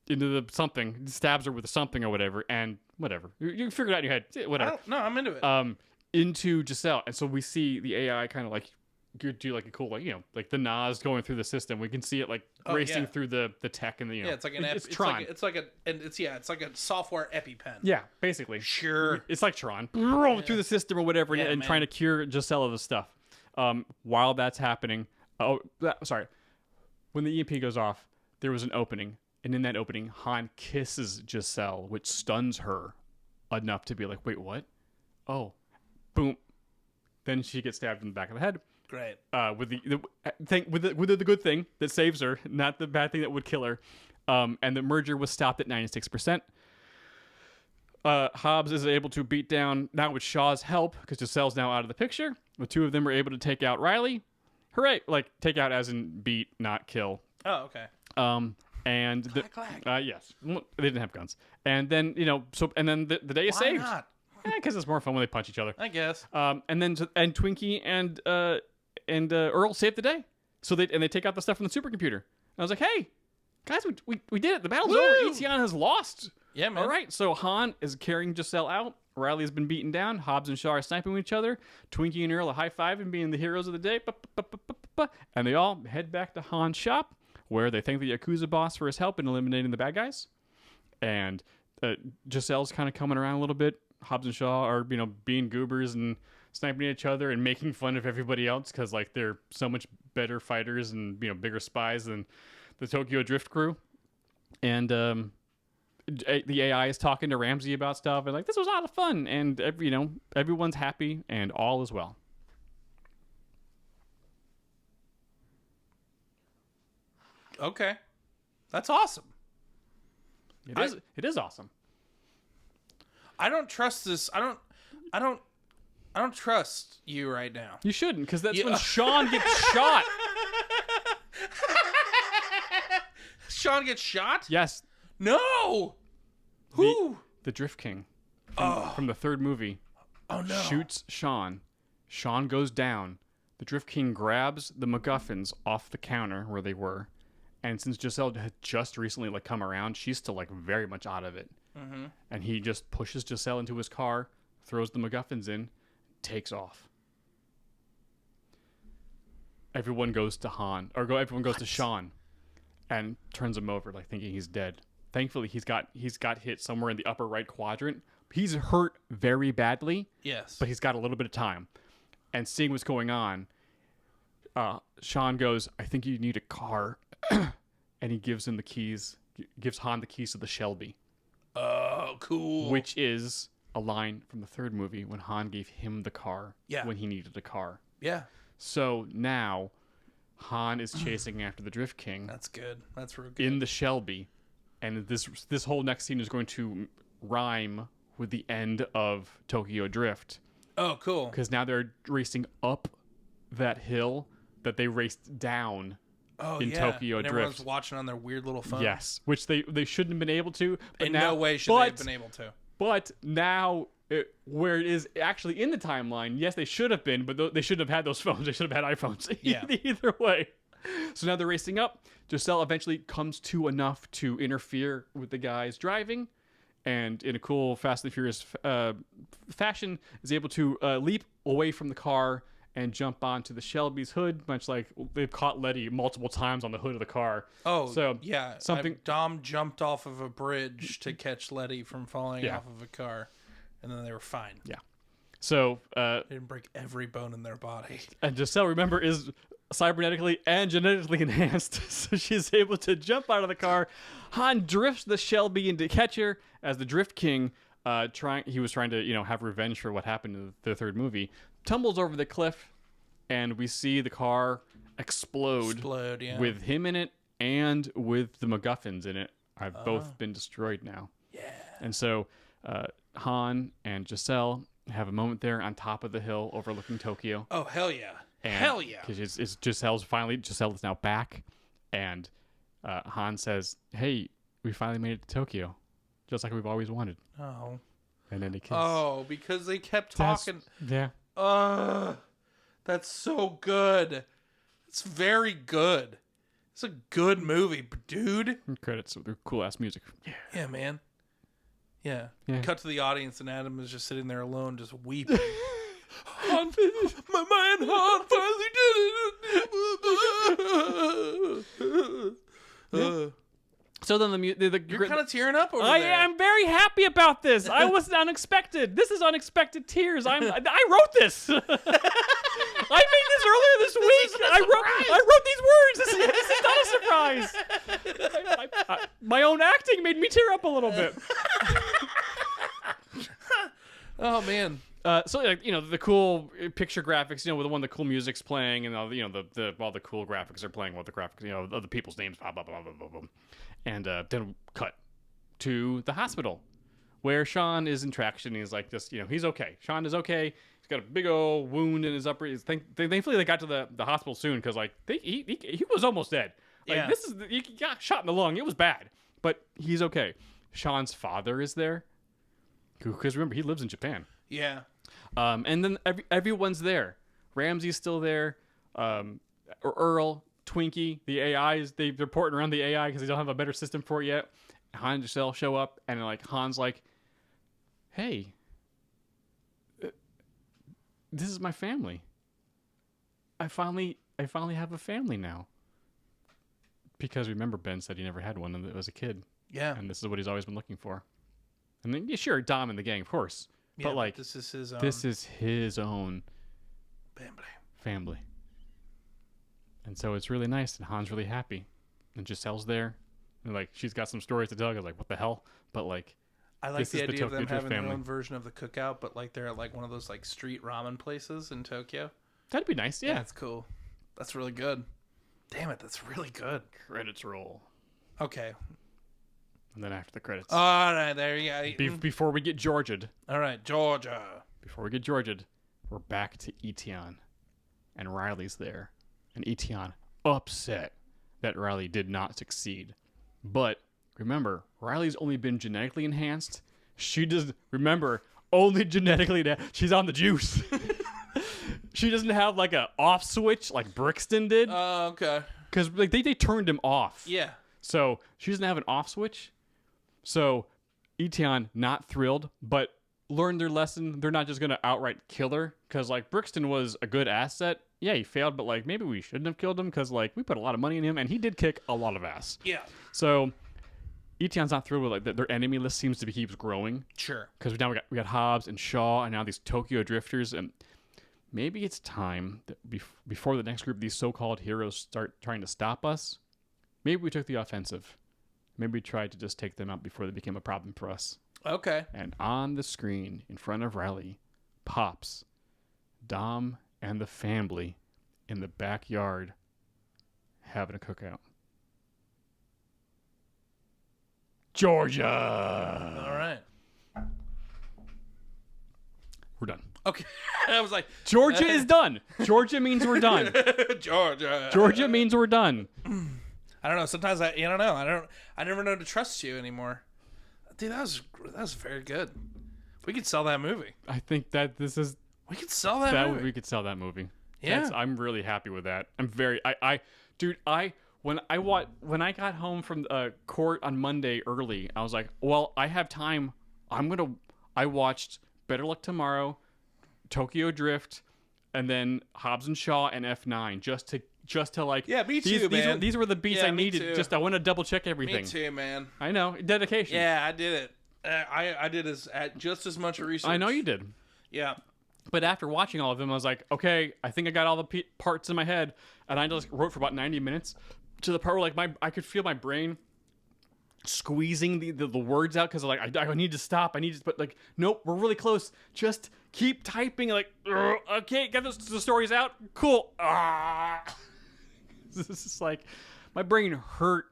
the something, stabs her with something or whatever, and whatever. You figure it out in your head. Whatever. No, I'm into it. Into Giselle, and so we see the AI kind of like do like a cool like the Nas going through the system. We can see it like racing through the tech and the it's like it's Tron. It's like a software EpiPen. Yeah, basically. Sure. It's like Tron. Rolling through the system or whatever and trying to cure Giselle of the stuff. While that's happening, when the EMP goes off, there was an opening, and in that opening, Han kisses Giselle, which stuns her enough to be like, wait, what? Oh, boom. Then she gets stabbed in the back of the head. Great. With the good thing that saves her, not the bad thing that would kill her. And the merger was stopped at 96%. Hobbs is able to beat down, now with Shaw's help, because Giselle's now out of the picture. The two of them are able to take out Riley. Hooray! Like, take out as in beat, not kill. Oh, okay. And clack. yes. Well, they didn't have guns. And then, and then the day is saved. Why not? Because it's more fun when they punch each other. I guess. And Twinkie and Earl saved the day. So they take out the stuff from the supercomputer. And I was like, hey, guys, we did it. The battle's over. Etion has lost. Yeah, man. All right. So Han is carrying Giselle out. Riley has been beaten down. Hobbs and Shaw are sniping with each other. Twinkie and Earl are high-fiving, being the heroes of the day. And they all head back to Han's shop, where they thank the Yakuza boss for his help in eliminating the bad guys. And Giselle's kind of coming around a little bit. Hobbs and Shaw are, being goobers and sniping at each other and making fun of everybody else because, like, they're so much better fighters and, bigger spies than the Tokyo Drift crew. And the AI is talking to Ramsey about stuff and, like, this was a lot of fun. And, everyone's happy and all is well. Okay. That's awesome. It is awesome. I don't trust this. I don't trust you right now. You shouldn't, because that's when Sean gets shot. Sean gets shot? Yes. No. Who? The Drift King from the third movie. Oh no. Shoots Sean. Sean goes down. The Drift King grabs the MacGuffins off the counter where they were, and since Giselle had just recently come around, she's still very much out of it. Mm-hmm. And he just pushes Giselle into his car, throws the MacGuffins in, takes off. Everyone goes to everyone goes to Sean, and turns him over, thinking he's dead. Thankfully, he's got hit somewhere in the upper right quadrant. He's hurt very badly. Yes, but he's got a little bit of time. And seeing what's going on, Sean goes, "I think you need a car," and he gives him the keys. Gives Han the keys to the Shelby. Oh, cool. Which is a line from the third movie when Han gave him the car when he needed a car. Yeah. So now Han is chasing after the Drift King. That's good. That's real good. In the Shelby. And this whole next scene is going to rhyme with the end of Tokyo Drift. Oh, cool. Because now they're racing up that hill that they raced down in Tokyo and Drift. Everyone's watching on their weird little phone. Yes, which they shouldn't have been able to. But in now, no way should they have been able to. But now, where it is actually in the timeline, yes, they should have been, but they shouldn't have had those phones. They should have had iPhones. Yeah. Either way. So now they're racing up. Giselle eventually comes to enough to interfere with the guys driving, and in a cool Fast and Furious fashion, is able to leap away from the car and jump onto the Shelby's hood, much like they've caught Letty multiple times on the hood of the car. Oh, so yeah. Dom jumped off of a bridge to catch Letty from falling off of a car. and then they were fine. Yeah. So, They didn't break every bone in their body. and Giselle, remember, is cybernetically and genetically enhanced, so she's able to jump out of the car. Han drifts the Shelby into catch her as the Drift King, he was trying to, have revenge for what happened in the third movie, tumbles over the cliff, and we see the car explode Yeah. with him in it and with the MacGuffins in it. Have both been destroyed now. Yeah. And so Han and Giselle have a moment there on top of the hill overlooking Tokyo. Oh, hell yeah. And Hell yeah. Because Giselle is now back, and Han says, "Hey, we finally made it to Tokyo, just like we've always wanted." Oh. And then they kiss. Oh, because they kept That's- talking. Yeah. That's so good. It's very good. It's a good movie, dude. And credits with their cool ass music. Yeah. Yeah, man. Yeah. Yeah. Cut to the audience, and Adam is just sitting there alone, just weeping. Han, my man Han finally did it. So then You're kind of tearing up over I there. am very happy about this. I was unexpected. This is unexpected tears. I wrote this. I made this earlier this week. I wrote these words. This is not a surprise. My own acting made me tear up a little bit. Oh man. So the cool picture graphics, with the cool music's playing, and all the cool graphics are playing, the graphics, of the people's names, blah blah blah blah blah blah. And then cut to the hospital where Sean is in traction. He's like, he's okay. Sean is okay. He's got a big old wound in his upper. Thankfully, they got to the hospital soon because he was almost dead. Yeah. He got shot in the lung. It was bad, but he's okay. Sean's father is there because remember he lives in Japan. Yeah. And then everyone's there. Ramsey's still there. Earl, Twinkie, the AIs, they're porting around the AI because they don't have a better system for it yet. Han and Giselle show up, and Han's like, "Hey, this is my family. I finally have a family now." Because remember, Ben said he never had one as a kid. Yeah. And this is what he's always been looking for. And then, sure, Dom and the gang, of course. Yeah, but this is his own. This is his own family. And so it's really nice, and Han's really happy. And Giselle's there. And she's got some stories to tell. I was like, what the hell? But I like this the is the idea of them Tokyo Drift having their family. own version of the cookout, but they're at one of those street ramen places in Tokyo. That'd be nice, yeah. That's cool. That's really good. Damn it, that's really good. Credits roll. Okay. And then after the credits. All right, there you go. Before we get Georgia'd. All right, Georgia. Before we get Georgia'd, we're back to Etion. And Riley's there. And Etion upset that Riley did not succeed. But remember, Riley's only been genetically enhanced. She does, remember, only genetically enhanced. She's on the juice. She doesn't have a off switch like Brixton did. Oh, okay. Because they turned him off. Yeah. So she doesn't have an off switch. So Etion not thrilled, but learned their lesson. They're not just going to outright kill her. Because Brixton was a good asset. Yeah, he failed, but maybe we shouldn't have killed him because we put a lot of money in him and he did kick a lot of ass. Yeah. So Etion's not thrilled with their enemy list seems to keeps growing. Sure. Because now we got Hobbs and Shaw and now these Tokyo drifters, and maybe it's time that before the next group of these so-called heroes start trying to stop us, maybe we took the offensive. Maybe we tried to just take them out before they became a problem for us. Okay. And on the screen in front of Riley pops Dom and the family in the backyard having a cookout. Georgia! All right. We're done. Okay. I was like, Georgia is done. Georgia means we're done. Georgia. Georgia means we're done. I don't know. Sometimes I don't know. I never know to trust you anymore. Dude, that was very good. We could sell that movie. I think that this is We could sell that movie. we could sell that movie. Yeah. I'm really happy with that. I'm very when I got home from court on Monday early, I was like, well, I have time. I watched Better Luck Tomorrow, Tokyo Drift, and then Hobbs and Shaw and F9 just to Yeah, me too, man. These were the beats Yeah, I me needed. too. Just I want to double check everything. Me too, man. I know, dedication. Yeah, I did it. I did just as much research. I know you did. Yeah. But after watching all of them, I was like, okay, I think I got all the parts in my head, and I just wrote for about 90 minutes to the part where like I could feel my brain squeezing the words out because like I need to stop. But like, nope, we're really close. Just keep typing. Like, okay, get the stories out. Cool. This is like my brain hurt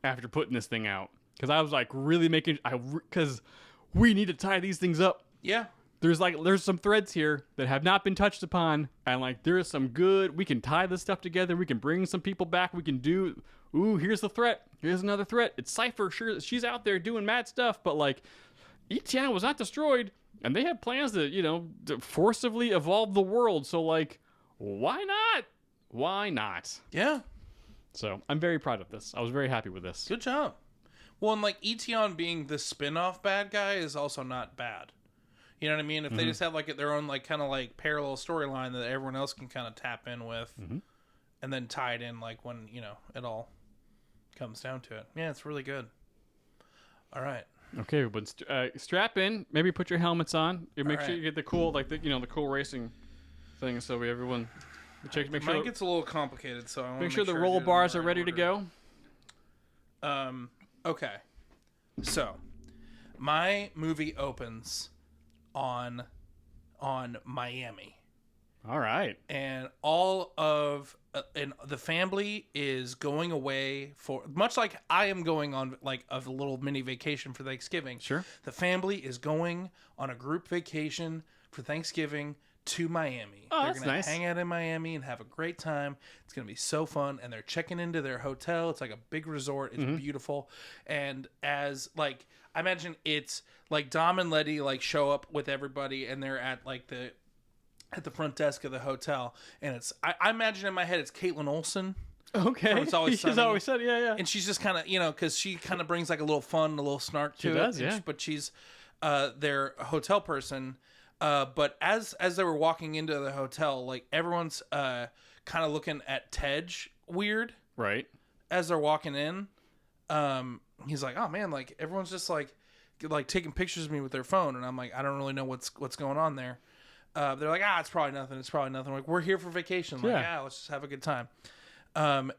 after putting this thing out because I was like really because we need to tie these things up. Yeah. There's some threads here that have not been touched upon, and like there is some good. We can tie this stuff together. We can bring some people back. We can do. Ooh, here's the threat. Here's another threat. It's Cypher. Sure, she's out there doing mad stuff, but like, Etienne was not destroyed, and they have plans to forcibly evolve the world. So like, why not? Why not? Yeah. So I'm very proud of this. I was very happy with this. Good job. Well, and like Etienne being the spin-off bad guy is also not bad. You know what I mean? If they just have like their own like kind of like parallel storyline that everyone else can kind of tap in with, and then tie it in like when it all comes down to it. Yeah, it's really good. All right. Okay, but strap in. Maybe put your helmets on. Make sure right. you get the cool the cool racing thing. So everyone make Mine sure gets a little complicated, so I want to make sure the I roll do it in bars the are right ready to order. go. Okay. So, my movie opens on Miami. All right. And all of and the family is going away for much like I am going on like a little mini vacation for Thanksgiving. Sure. The family is going on a group vacation for Thanksgiving to Miami. Oh, They're that's gonna nice. hang out in Miami and have a great time. It's gonna be so fun. And they're checking into their hotel. It's like a big resort. It's beautiful. And as like I imagine it's like Dom and Letty like show up with everybody and they're at like the front desk of the hotel, and it's I imagine in my head it's Caitlin Olsen. Okay. From It's Always She's Sunny. always said, yeah. And she's just kind of because she kind of brings like a little fun, a little snark to She it. does, And yeah. but she's their hotel person. But as they were walking into the hotel, like everyone's kind of looking at Tej weird Right. as they're walking in. He's like, oh man, like everyone's just like taking pictures of me with their phone, and I'm like, I don't really know what's going on there. They're like, it's probably nothing. It's probably nothing. Like, we're here for vacation. Like, Yeah. let's just have a good time. And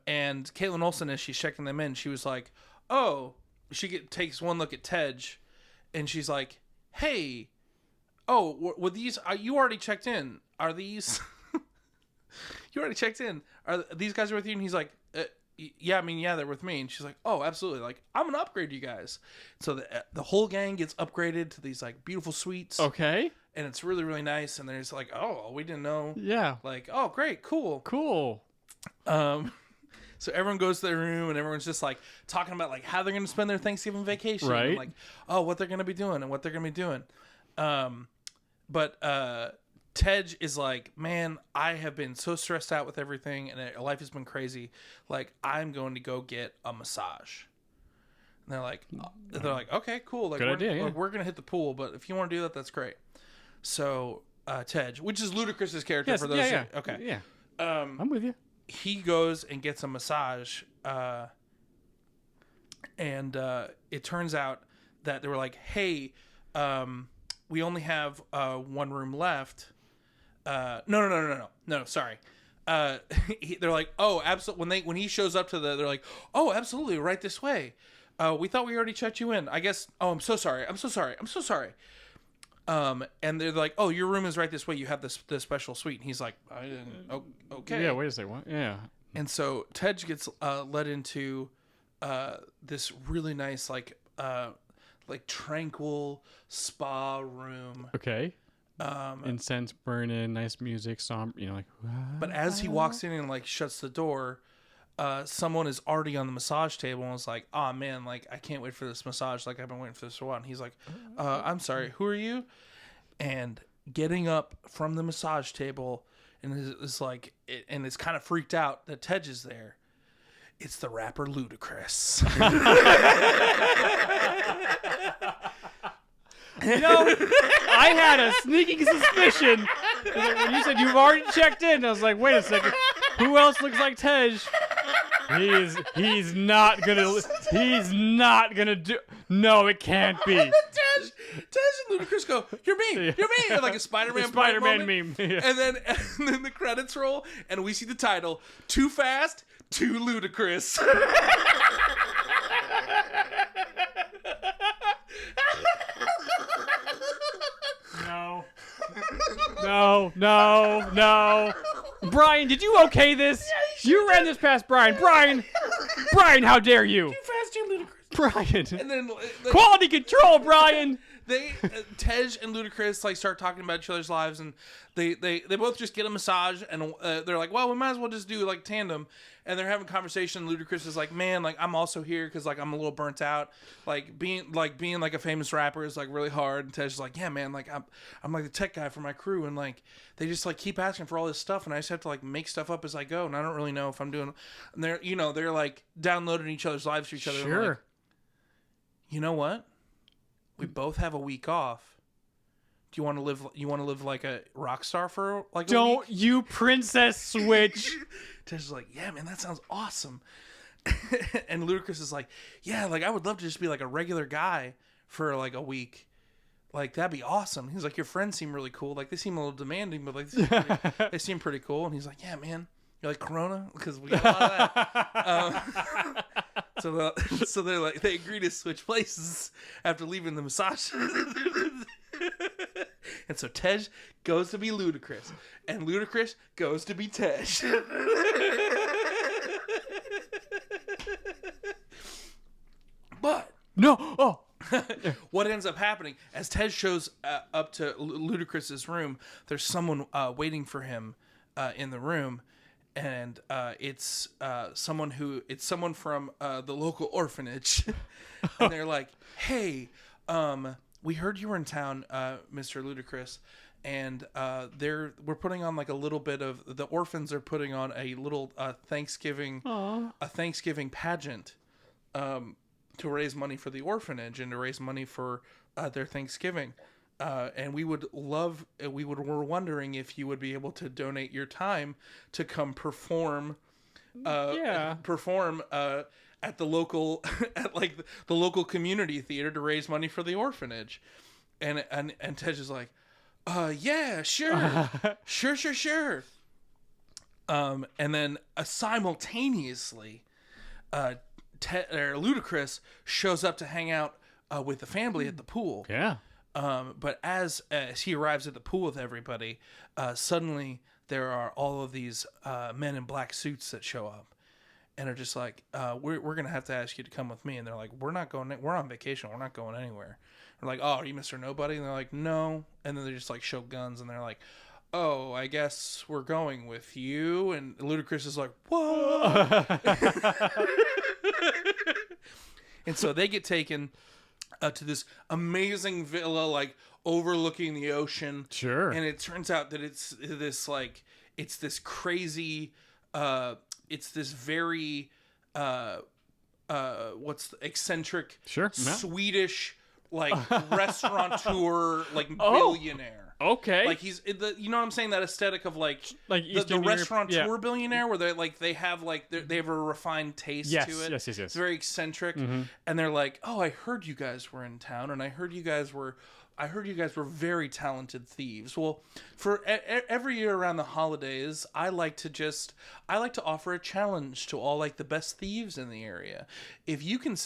Caitlin Olsen, as she's checking them in, she was like, oh, takes one look at Tej, and she's like, hey, were these? You already checked in? Are these? You already checked in? Are these guys with you? And he's like, yeah, they're with me. And she's like, oh, absolutely. Like, I'm gonna upgrade you guys. So the whole gang gets upgraded to these like beautiful suites. Okay. And it's really, really nice. And there's like, oh, we didn't know. Yeah. Like, oh, great, cool. Cool. So everyone goes to their room and everyone's just like talking about like how they're going to spend their Thanksgiving vacation. Right. And, like, oh, what they're going to be doing and what they're going to be doing. But Tej is like, man, I have been so stressed out with everything and life has been crazy. Like, I'm going to go get a massage. And they're like, okay, cool. Like, Good idea, yeah. like, we're going to hit the pool, but if you want to do that, that's great. So Tej, which is Ludacris's character Yes, for those. yeah. Okay. Yeah. I'm with you. He goes and gets a massage, and it turns out that they were like, hey, we only have one room left. No, sorry. They're like, oh, absolutely. When he shows up they're like, oh, absolutely, right this way. We thought we already checked you in. I guess. Oh, I'm so sorry. And they're like, oh, your room is right this way. You have this special suite. And he's like, I didn't. Oh, okay. Yeah, wait a second. What? Yeah. And so Tej gets led into this really nice, like tranquil spa room. Okay. Incense burning, nice music, somber, like. But as he walks in and like shuts the door, someone is already on the massage table and is like, oh man, like I can't wait for this massage. Like I've been waiting for this for a while. And he's like, I'm sorry, who are you? And getting up from the massage table and it's like, and it's kind of freaked out that Tej is there. It's the rapper Ludacris. I had a sneaking suspicion. Like, when you said you've already checked in, I was like, wait a second. Who else looks like Tej? He's not gonna do. No, it can't be. Tej and Ludacris go, "You're me, like a Spider-Man meme. Yeah. And then the credits roll, and we see the title: Too Fast, Too Ludicrous. No. Brian, did you okay this? You ran this past Brian. Brian, how dare you? Too Fast, Too Ludicrous. Brian. And then Quality control, Brian. Tej and Ludacris like start talking about each other's lives, and they both just get a massage, and they're like, well, we might as well just do like tandem, and they're having a conversation. Ludacris is like, man, like I'm also here because like I'm a little burnt out, like being like a famous rapper is like really hard. And Tej is like, yeah, man, like I'm like the tech guy for my crew, and like they just like keep asking for all this stuff, and I just have to like make stuff up as I go, and I don't really know if I'm doing. And they're like downloading each other's lives to each other. Sure. Like, you know what? We both have a week off. Do you want to live? You want to live like a rock star for like a week? Don't you princess switch? Tej's like, yeah, man, that sounds awesome. And Ludacris is like, yeah, like I would love to just be like a regular guy for like a week. Like that'd be awesome. He's like, your friends seem really cool. Like they seem a little demanding, but like they seem pretty cool. And he's like, yeah, man, you're like Corona because we got a lot of that. So they're like, they agree to switch places after leaving the massage. And so Tej goes to be Ludacris, and Ludacris goes to be Tej. But what ends up happening as Tej shows up to Ludacris's room, there's someone waiting for him in the room. And it's someone from the local orphanage, and they're like, "Hey, we heard you were in town, Mr. Ludacris, and we're putting on like a little bit of the orphans are putting on a little Thanksgiving pageant to raise money for the orphanage and to raise money for their Thanksgiving." And we're wondering if you would be able to donate your time to come perform at the local the local community theater to raise money for the orphanage. And Tej is like, yeah, sure. sure. And then simultaneously Ludacris shows up to hang out with the family at the pool. Yeah. But as he arrives at the pool with everybody, suddenly there are all of these men in black suits that show up, and are just like, "We're gonna have to ask you to come with me." And they're like, "We're not going. We're on vacation. We're not going anywhere." They're like, "Oh, are you Mr. Nobody?" And they're like, "No." And then they just like show guns, and they're like, "Oh, I guess we're going with you." And Ludacris is like, "What?" And so they get taken to this amazing villa, like overlooking the ocean. Sure. And it turns out that it's this crazy, it's this very, eccentric, sure, Swedish, like restaurateur, like billionaire. Okay. Like he's you know what I'm saying? That aesthetic of like the restaurateur billionaire, where they have a refined taste to it. Yes. It's very eccentric, and they're like, "Oh, I heard you guys were in town, and I heard you guys were very talented thieves." Well, for every year around the holidays, I like to offer a challenge to all like the best thieves in the area. If you can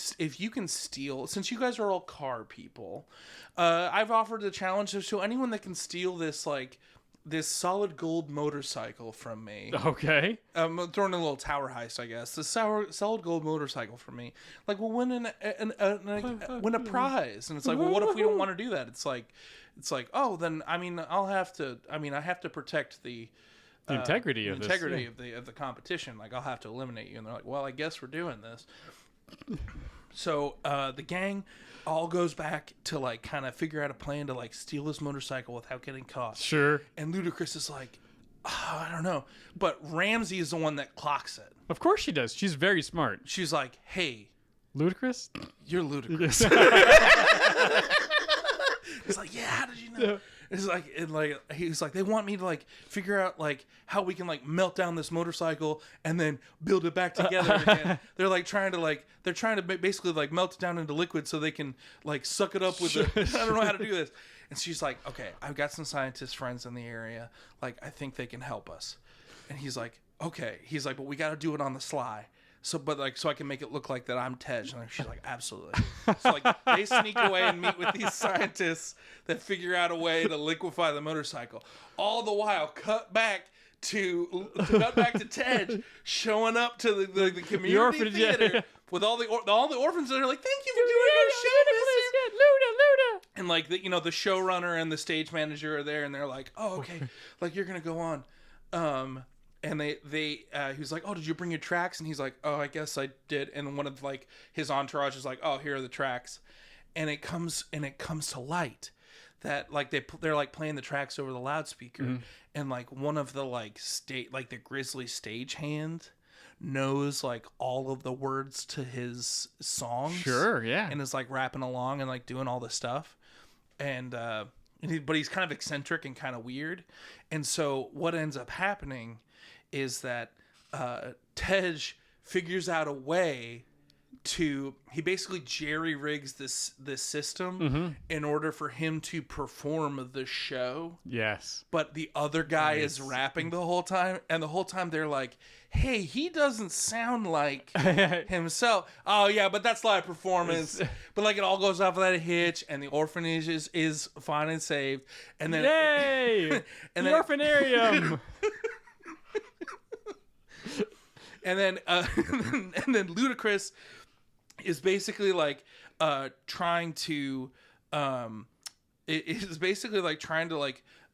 steal, since you guys are all car people, I've offered a challenge to anyone that can steal this solid gold motorcycle from me. Okay. I'm throwing in a little tower heist, I guess. The solid gold motorcycle from me. Like, we'll win win a prize. And it's like, well, what if we don't want to do that? It's like, oh, then I have to protect the integrity of the competition. Like, I'll have to eliminate you. And they're like, well, I guess we're doing this. So the gang all goes back to like kind of figure out a plan to like steal this motorcycle without getting caught. Sure. And Ludacris is like, oh, I don't know. But Ramsey is the one that clocks it. Of course she does. She's very smart. She's like, hey. Ludacris? You're Ludacris. He's like, yeah, how did you know? It's like, he's like, they want me to like figure out like how we can like melt down this motorcycle and then build it back together again. They're like trying to basically like melt it down into liquid so they can like suck it up with I don't know how to do this. And she's like, okay, I've got some scientist friends in the area. Like, I think they can help us. And he's like, okay. He's like, but we got to do it on the sly. So I can make it look like that I'm Tej. And she's like, absolutely. So like they sneak away and meet with these scientists that figure out a way to liquefy the motorcycle. All the while, cut back to Tej showing up to the community theater with all the orphans that are like, thank you for doing our show, Luda. And like the showrunner and the stage manager are there, and they're like, oh, okay, like you're gonna go on. And he was like, oh, did you bring your tracks? And he's like, oh, I guess I did. And one of like his entourage is like, oh, here are the tracks. And it comes to light that like they're like playing the tracks over the loudspeaker, and like one of the like the grizzly stagehand knows like all of the words to his songs. Sure, yeah. And is like rapping along and like doing all this stuff. And but he's kind of eccentric and kind of weird. And so what ends up happening is that Tej figures out a way he basically jerry-rigs this system in order for him to perform the show. Yes. But the other guy is rapping the whole time, and the whole time they're like, hey, he doesn't sound like himself. Oh, yeah, but that's live performance. But like it all goes off without a hitch, and the orphanage is fine and saved. And then yay! And the orphanarium! And then Ludacris is basically like trying to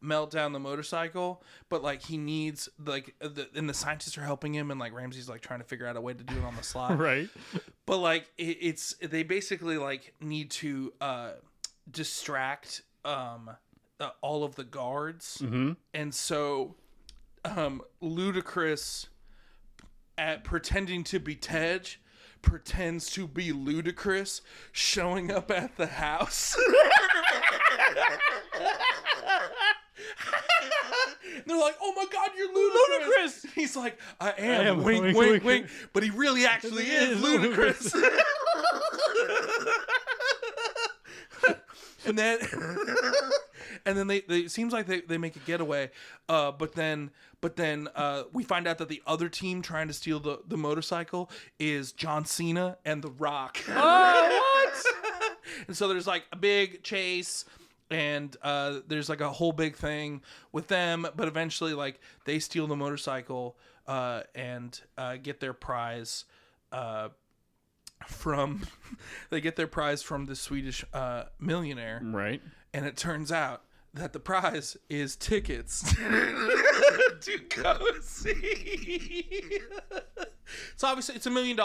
melt down the motorcycle, but like he needs like and the scientists are helping him, and like Ramsey's like trying to figure out a way to do it on the slide. Right. But like they basically like need to distract all of the guards, and so Ludacris, at pretending to be Tej, pretends to be Ludacris, showing up at the house. They're like, oh my God, you're Ludacris. He's like, I am. Wink, wink, wink. But he really actually is Ludacris. And then they it seems like they make a getaway, but then we find out that the other team trying to steal the motorcycle is John Cena and The Rock. Oh, what? And so there's like a big chase, and there's like a whole big thing with them, but eventually like they steal the motorcycle and get their prize from the Swedish millionaire. Right. And it turns out that the prize is tickets to go see. So obviously it's $1 million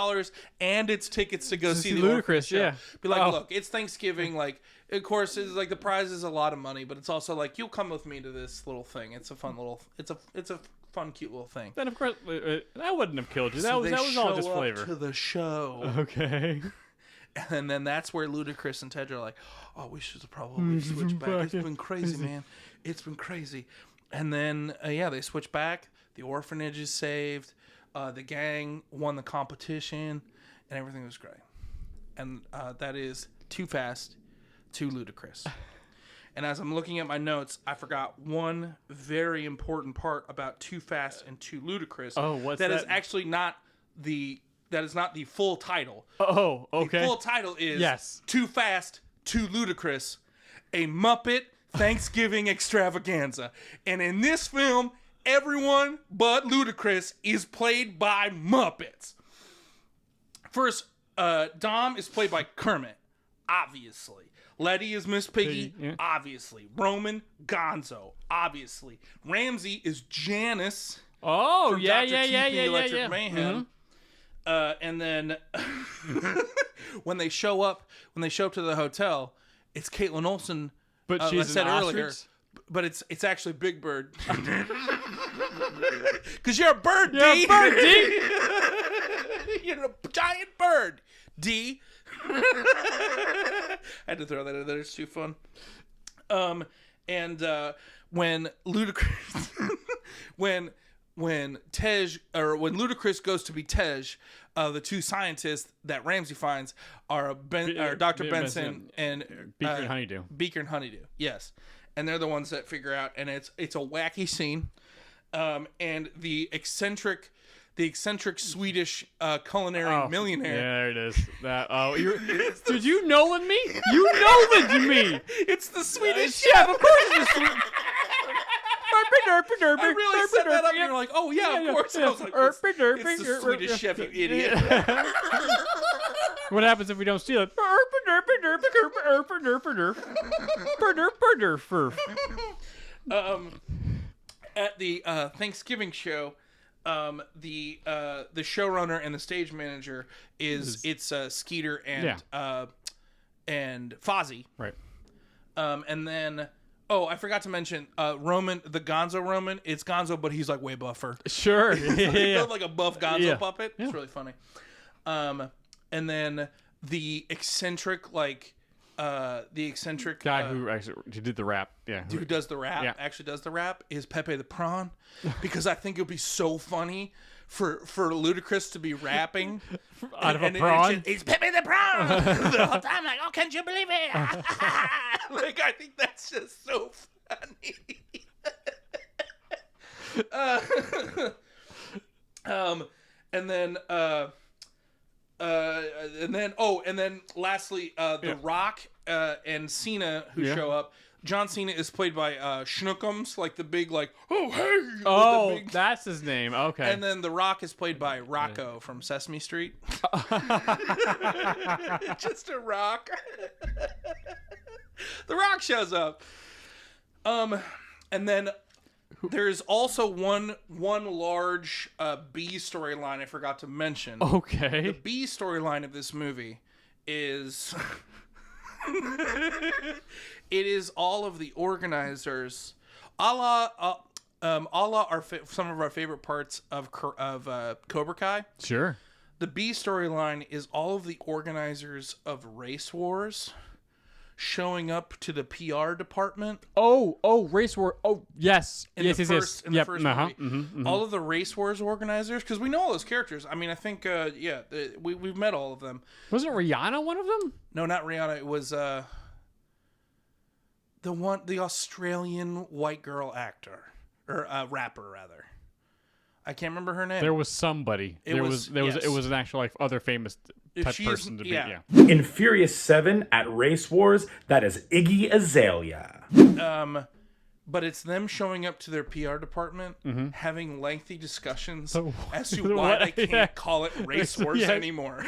and it's tickets to go see the Ludacris. show. Yeah. Be like, look, it's Thanksgiving. Like, of course, it's like the prize is a lot of money, but it's also like you'll come with me to this little thing. It's a fun little. It's a fun, cute little thing. Then of course that wouldn't have killed you. That So was they all just show up flavor. to the show. Okay. And then that's where Ludacris and Tej are like, oh, we should probably switch back. It's been crazy, man. It's been crazy. And then, they switch back. The orphanage is saved. The gang won the competition. And everything was great. And that is Too Fast, Too Ludacris. And as I'm looking at my notes, I forgot one very important part about Too Fast and Too Ludacris. Oh, what's that? That is actually not the full title. Oh, okay. The full title is Yes. Too Fast, Too Ludacris, a Muppet Thanksgiving extravaganza. And in this film, everyone but Ludacris is played by Muppets. First, Dom is played by Kermit, obviously. Letty is Miss Piggy, yeah. obviously. Roman, Gonzo, obviously. Ramsey is Janice. Oh, from yeah, Dr. yeah, Teeth yeah, and the yeah, Electric yeah. Mayhem. And then when they show up to the hotel, it's Caitlin Olsen. But I she's said an earlier, ostrich? but it's actually Big Bird. Because you're a bird, You're D. a bird, D. You're a giant bird, D. I had to throw that in there. It's too fun. And when Ludacris, when Ludacris goes to be Tej, the two scientists that Ramsey finds are Dr. Benson and Beaker and Honeydew. Beaker and Honeydew, yes, and they're the ones that figure out, and it's a wacky scene, and the eccentric Swedish culinary millionaire. Yeah, there it is. Did you Nolan me? You Nolan me. It's the Swedish chef. Of course, it's the I really set that up, and you're like, oh yeah, of course. I was like, it's the Swedish chef, you idiot. What happens if we don't steal it? At the Thanksgiving show, the showrunner and the stage manager it's Skeeter and Fozzie, right? And then I forgot to mention Roman, the Gonzo Roman. It's Gonzo, but he's like way buffer. Sure, yeah. Like a buff Gonzo puppet. Yeah. It's really funny. And then the eccentric guy who actually did the rap, who does the rap, actually does the rap, is Pepe the Prawn, because I think it would be so funny for Ludacris to be rapping out of a prawn. It's Pepe the Prawn the whole time, like, oh, can't you believe it? Like, I think that's just so funny. And then lastly, The Rock and Cena who show up. John Cena is played by Schnookums, like the big, like, oh hey. Oh, the big... that's his name. Okay. And then The Rock is played by Rocco from Sesame Street. Just a rock. The Rock shows up. And then there's also one large B storyline I forgot to mention. Okay. The B storyline of this movie is it is all of the organizers, a la some of our favorite parts of Cobra Kai. Sure. The B storyline is all of the organizers of Race Wars showing up to the PR department. Oh, Race War. Oh, yes. In the first movie. Mm-hmm. All of the Race Wars organizers, because we know all those characters. I mean, I think, we've met all of them. Wasn't Rihanna one of them? No, not Rihanna. It was the Australian white girl actor, or rapper rather. I can't remember her name. There was somebody. It was an actual like other famous type person to be. Yeah. In Furious 7 at Race Wars, that is Iggy Azalea. But it's them showing up to their PR department, having lengthy discussions as to why What? they can't call it Race Wars anymore.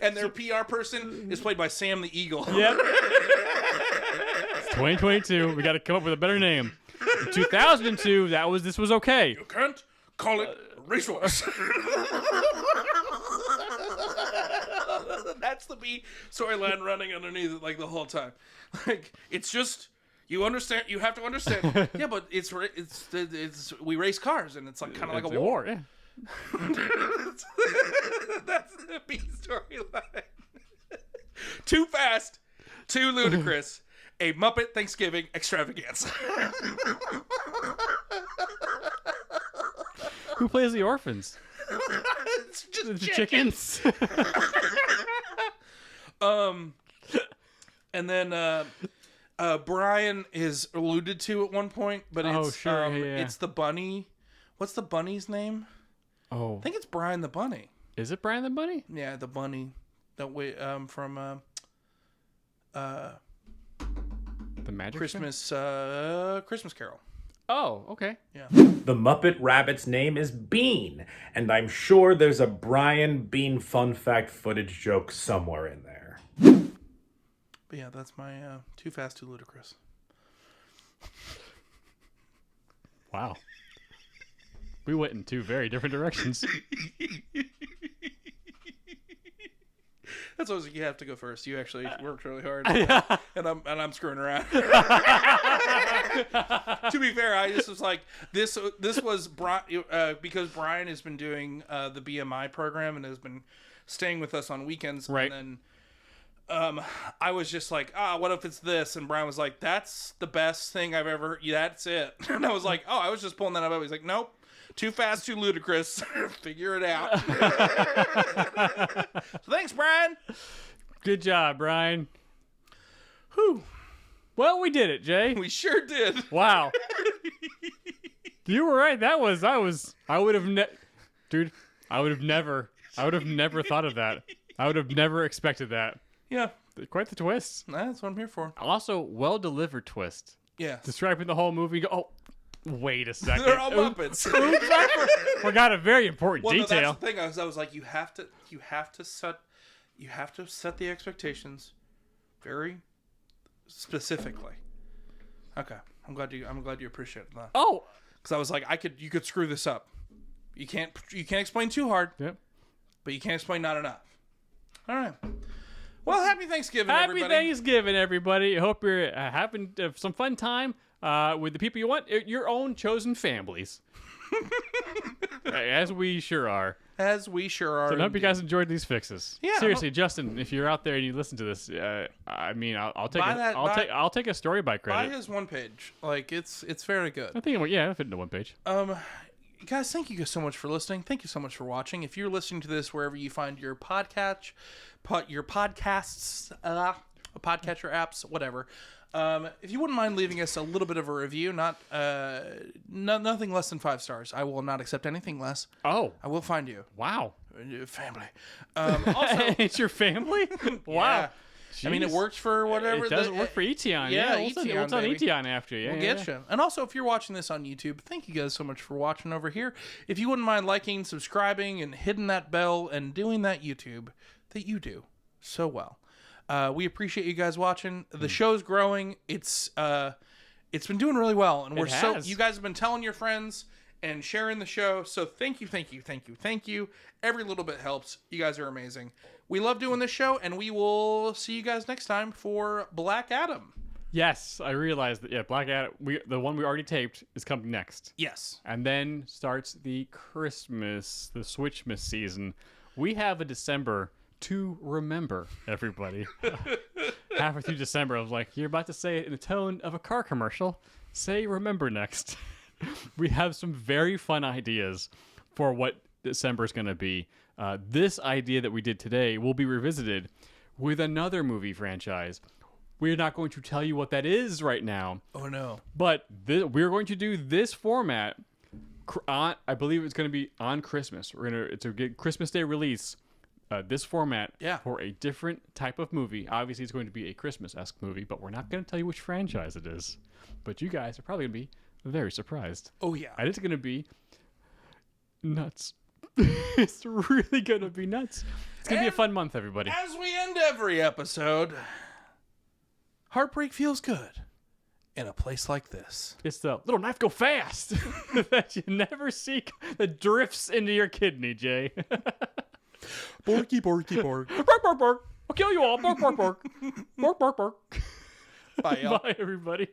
And their PR person is played by Sam the Eagle. Yep. It's 2022. We got to come up with a better name. In 2002, this was okay. You can't call it Race Wars. That's the B storyline running underneath it like the whole time. Like, it's just, you understand, you have to understand. Yeah, but it's we race cars, and it's like kind of like a war. Yeah. That's the B storyline. Too fast, too ludicrous. A Muppet Thanksgiving extravaganza. Who plays the orphans? It's just The chickens. And then Brian is alluded to at one point, but it's the bunny. What's the bunny's name? Oh, I think it's Brian the bunny. Is it Brian the bunny? Yeah, the bunny. From The Magic Christmas Carol. Oh, okay. Yeah. The Muppet Rabbit's name is Bean, and I'm sure there's a Brian Bean fun fact footage joke somewhere in there. But yeah, that's my Too Fast, Too Ludicrous. Wow. We went in two very different directions. That's always, you have to go first. You actually worked really hard, and I'm screwing around. To be fair, I just was like, this was because Brian has been doing the BMI program and has been staying with us on weekends, right? And I was just like, what if it's this? And Brian was like, that's the best thing I've ever. Yeah, that's it. And I was like, I was just pulling that up. He's like, nope, too fast, too ludicrous. Figure it out. So thanks, Brian. Good job, Brian. Whew. Well, we did it, Jay. We sure did. Wow. You were right. I would have never thought of that. I would have never expected that. Yeah. Quite the twist. That's what I'm here for. Also, well-delivered twist. Yeah. Describing the whole movie. Wait a second. They're all Muppets. Oops, I forgot a very important Well, no, detail. that's the thing. I was like, you have to set the expectations very specifically. Okay. I'm glad you appreciate that. Oh. Because I was like, you could screw this up. You can't explain too hard. Yep. But you can't explain not enough. All right. Well, happy Thanksgiving, Happy everybody. Thanksgiving, everybody. I hope you're having some fun time with the people you want, your own chosen families. As we sure are. As we sure are. So I hope you guys enjoyed these fixes. Yeah. Seriously, Justin, if you're out there and you listen to this, I'll take a story by Buy credit. his one page. Like, it's very good. I think it'll fit into one page. Guys, thank you guys so much for listening. Thank you so much for watching. If you're listening to this wherever you find your podcasts, podcatcher apps, whatever. If you wouldn't mind leaving us a little bit of a review, nothing less than 5 stars. I will not accept anything less. Oh, I will find you. wow. Your family. Also, It's your family? Wow. yeah. I mean, it Jeez. works for whatever. It doesn't work for Eteon. Yeah, we'll send baby. Eteon after you. We'll Yeah, get you. And also, if you're watching this on YouTube, thank you guys so much for watching over here. If you wouldn't mind liking, subscribing, and hitting that bell and doing that YouTube that you do so well. We appreciate you guys watching. The show's growing. It's been doing really well, and you guys have been telling your friends and sharing the show. So thank you. Every little bit helps. You guys are amazing. We love doing this show, and we will see you guys next time for Black Adam. Yes, I realized that. Yeah, Black Adam. The one we already taped is coming next. Yes. And then starts the Switchmas season. We have a December to remember, everybody. Halfway through December, I was like, you're about to say it in the tone of a car commercial. Say remember next. We have some very fun ideas for what December is going to be. This idea that we did today will be revisited with another movie franchise. We're not going to tell you what that is right now. Oh, no. But we're going to do this format. I believe it's going to be on Christmas. It's a Christmas Day release. This format for a different type of movie. Obviously, it's going to be a Christmas-esque movie, but we're not going to tell you which franchise it is. But you guys are probably going to be very surprised. Oh, yeah. And it's going to be nuts. It's really going to be nuts. It's going to be a fun month, everybody. As we end every episode, heartbreak feels good in a place like this. It's the little knife go fast that you never see that drifts into your kidney, Jay. Borky, borky, bork. Bark, bark, bark. I'll kill you all. Bark, bark, bark. Bark, bark, bark. Bye, y'all. Bye, everybody.